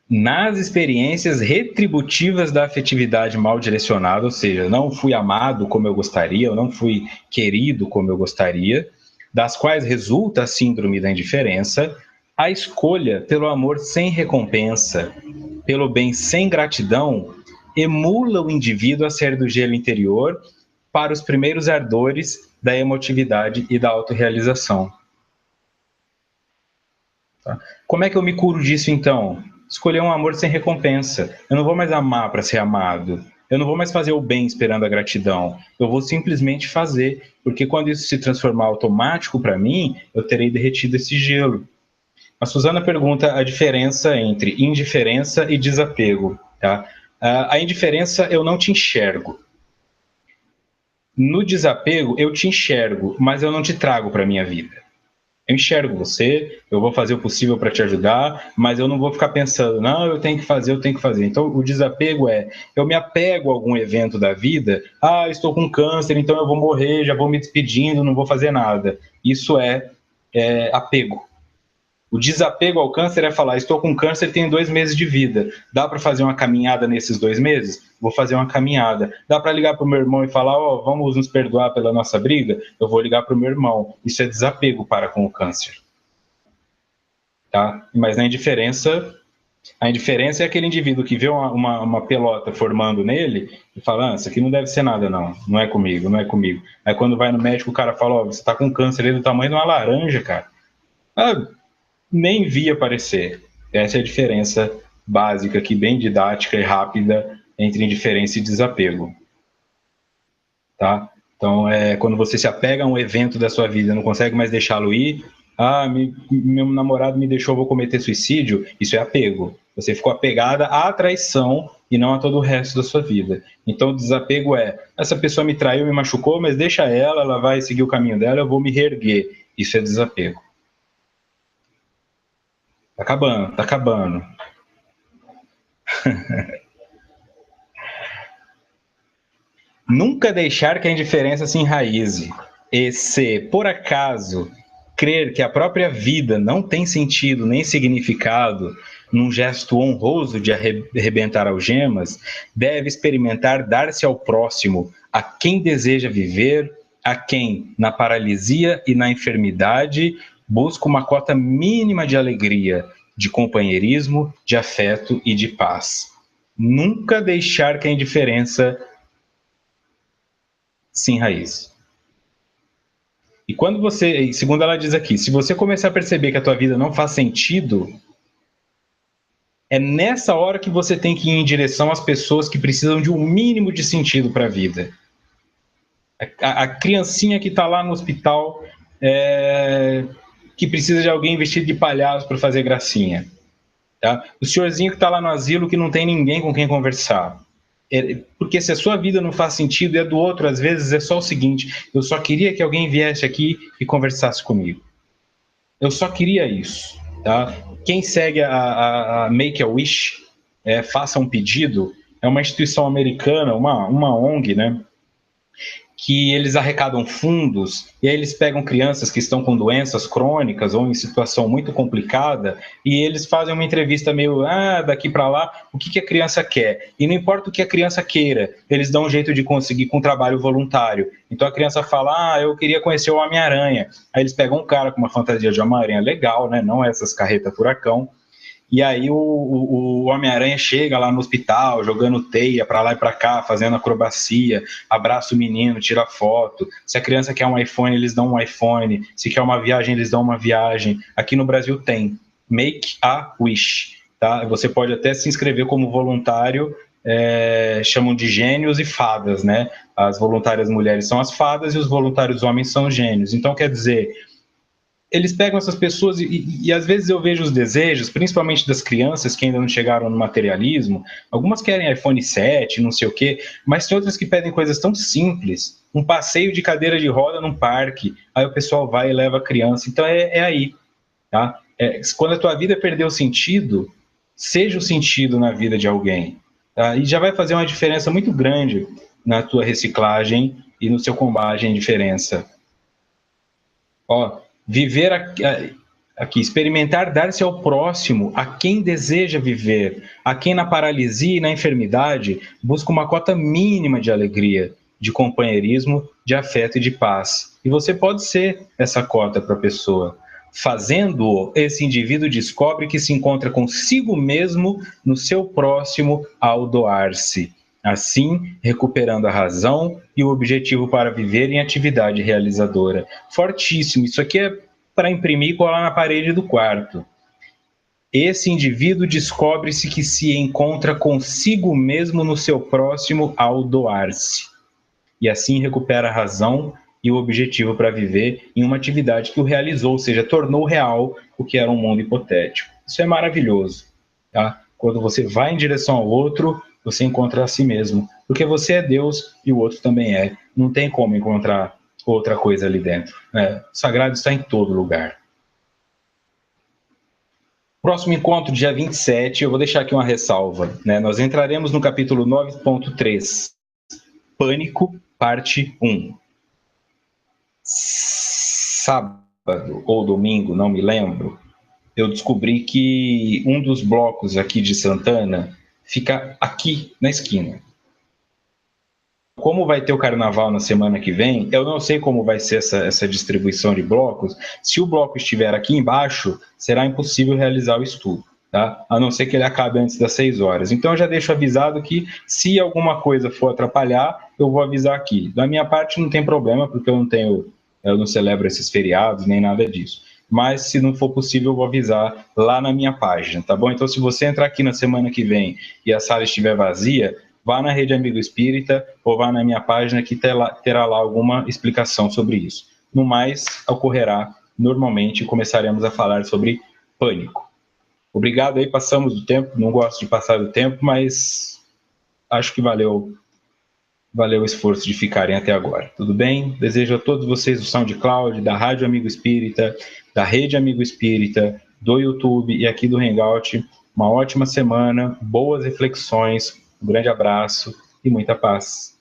Nas experiências retributivas da afetividade mal direcionada, ou seja, não fui amado como eu gostaria, eu não fui querido como eu gostaria, das quais resulta a síndrome da indiferença, a escolha pelo amor sem recompensa, pelo bem sem gratidão, emula o indivíduo a sair do gelo interior para os primeiros ardores da emotividade e da autorrealização. Tá? Como é que eu me curo disso, então? Escolher um amor sem recompensa. Eu não vou mais amar para ser amado. Eu não vou mais fazer o bem esperando a gratidão. Eu vou simplesmente fazer, porque quando isso se transformar automático para mim, eu terei derretido esse gelo. A Suzana pergunta a diferença entre indiferença e desapego. Tá? A indiferença, eu não te enxergo. No desapego, eu te enxergo, mas eu não te trago para a minha vida. Eu enxergo você, eu vou fazer o possível para te ajudar, mas eu não vou ficar pensando, não, eu tenho que fazer. Então, o desapego eu me apego a algum evento da vida, estou com câncer, então eu vou morrer, já vou me despedindo, não vou fazer nada. Isso é apego. O desapego ao câncer é falar, estou com câncer, tenho 2 meses de vida. Dá para fazer uma caminhada nesses 2 meses? Vou fazer uma caminhada. Dá para ligar para o meu irmão e falar, vamos nos perdoar pela nossa briga? Eu vou ligar para o meu irmão. Isso é desapego para com o câncer. Tá? Mas a indiferença é aquele indivíduo que vê uma pelota formando nele e fala, isso aqui não deve ser nada, não é comigo, não é comigo. Aí quando vai no médico, o cara fala, você está com câncer aí do tamanho de uma laranja, cara. Nem vi aparecer. Essa é a diferença básica aqui, bem didática e rápida, entre indiferença e desapego. tá? Então, quando você se apega a um evento da sua vida, não consegue mais deixá-lo ir, meu namorado me deixou, vou cometer suicídio, isso é apego. Você ficou apegada à traição e não a todo o resto da sua vida. Então, o desapego essa pessoa me traiu, me machucou, mas deixa ela vai seguir o caminho dela, eu vou me reerguer. Isso é desapego. Tá acabando, tá acabando. Nunca deixar que a indiferença se enraize. E se, por acaso, crer que a própria vida não tem sentido nem significado num gesto honroso de arrebentar algemas, deve experimentar dar-se ao próximo, a quem deseja viver, a quem, na paralisia e na enfermidade, busca uma cota mínima de alegria, de companheirismo, de afeto e de paz. Nunca deixar que a indiferença se enraize. E quando você, segundo ela diz aqui, se você começar a perceber que a tua vida não faz sentido, é nessa hora que você tem que ir em direção às pessoas que precisam de um mínimo de sentido para a vida. A criancinha que está lá no hospital, que precisa de alguém vestido de palhaço para fazer gracinha. Tá? O senhorzinho que está lá no asilo que não tem ninguém com quem conversar. Porque se a sua vida não faz sentido e a do outro, às vezes, é só o seguinte: eu só queria que alguém viesse aqui e conversasse comigo. Eu só queria isso. Tá? Quem segue a Make-A-Wish, faça um pedido, é uma instituição americana, uma ONG, né? Que eles arrecadam fundos e aí eles pegam crianças que estão com doenças crônicas ou em situação muito complicada e eles fazem uma entrevista meio daqui para lá, o que a criança quer. E não importa o que a criança queira, eles dão um jeito de conseguir com trabalho voluntário. Então a criança fala, eu queria conhecer o Homem-Aranha. Aí eles pegam um cara com uma fantasia de Homem-Aranha legal, né? Não essas carretas furacão. E aí o Homem-Aranha chega lá no hospital, jogando teia para lá e para cá, fazendo acrobacia, abraça o menino, tira foto. Se a criança quer um iPhone, eles dão um iPhone. Se quer uma viagem, eles dão uma viagem. Aqui no Brasil tem Make-A-Wish. Tá? Você pode até se inscrever como voluntário, chamam de gênios e fadas, né? As voluntárias mulheres são as fadas e os voluntários homens são os gênios. Então, quer dizer, eles pegam essas pessoas e às vezes eu vejo os desejos, principalmente das crianças que ainda não chegaram no materialismo. Algumas querem iPhone 7, não sei o quê, mas tem outras que pedem coisas tão simples. Um passeio de cadeira de roda num parque, aí o pessoal vai e leva a criança. Então é aí, tá? Quando a tua vida perdeu sentido, seja o sentido na vida de alguém. Tá? E já vai fazer uma diferença muito grande na tua reciclagem e no seu combate à indiferença. Viver aqui, experimentar dar-se ao próximo, a quem deseja viver, a quem na paralisia e na enfermidade busca uma cota mínima de alegria, de companheirismo, de afeto e de paz. E você pode ser essa cota para a pessoa. Fazendo-o, esse indivíduo descobre que se encontra consigo mesmo no seu próximo ao doar-se. Assim, recuperando a razão e o objetivo para viver em atividade realizadora. Fortíssimo, isso aqui é para imprimir e colar na parede do quarto. Esse indivíduo descobre-se que se encontra consigo mesmo no seu próximo ao doar-se. E assim recupera a razão e o objetivo para viver em uma atividade que o realizou, ou seja, tornou real o que era um mundo hipotético. Isso é maravilhoso. Tá? Quando você vai em direção ao outro, você encontra a si mesmo, porque você é Deus e o outro também é. Não tem como encontrar outra coisa ali dentro. O sagrado está em todo lugar. Próximo encontro, dia 27, eu vou deixar aqui uma ressalva. Nós entraremos no capítulo 9.3, Pânico, parte 1. Sábado ou domingo, não me lembro, eu descobri que um dos blocos aqui de Santana fica aqui na esquina. Como vai ter o carnaval na semana que vem, eu não sei como vai ser essa distribuição de blocos. Se o bloco estiver aqui embaixo, será impossível realizar o estudo, tá? A não ser que ele acabe antes das 6 horas. Então eu já deixo avisado que se alguma coisa for atrapalhar, eu vou avisar aqui. Da minha parte não tem problema, porque eu não celebro esses feriados, nem nada disso. Mas se não for possível, eu vou avisar lá na minha página, tá bom? Então se você entrar aqui na semana que vem e a sala estiver vazia, vá na Rede Amigo Espírita ou vá na minha página que terá lá alguma explicação sobre isso. No mais, ocorrerá normalmente e começaremos a falar sobre pânico. Obrigado aí, passamos do tempo, não gosto de passar do tempo, mas acho que valeu o esforço de ficarem até agora. Tudo bem? Desejo a todos vocês do SoundCloud, da Rádio Amigo Espírita, da Rede Amigo Espírita, do YouTube e aqui do Hangout, uma ótima semana, boas reflexões, um grande abraço e muita paz.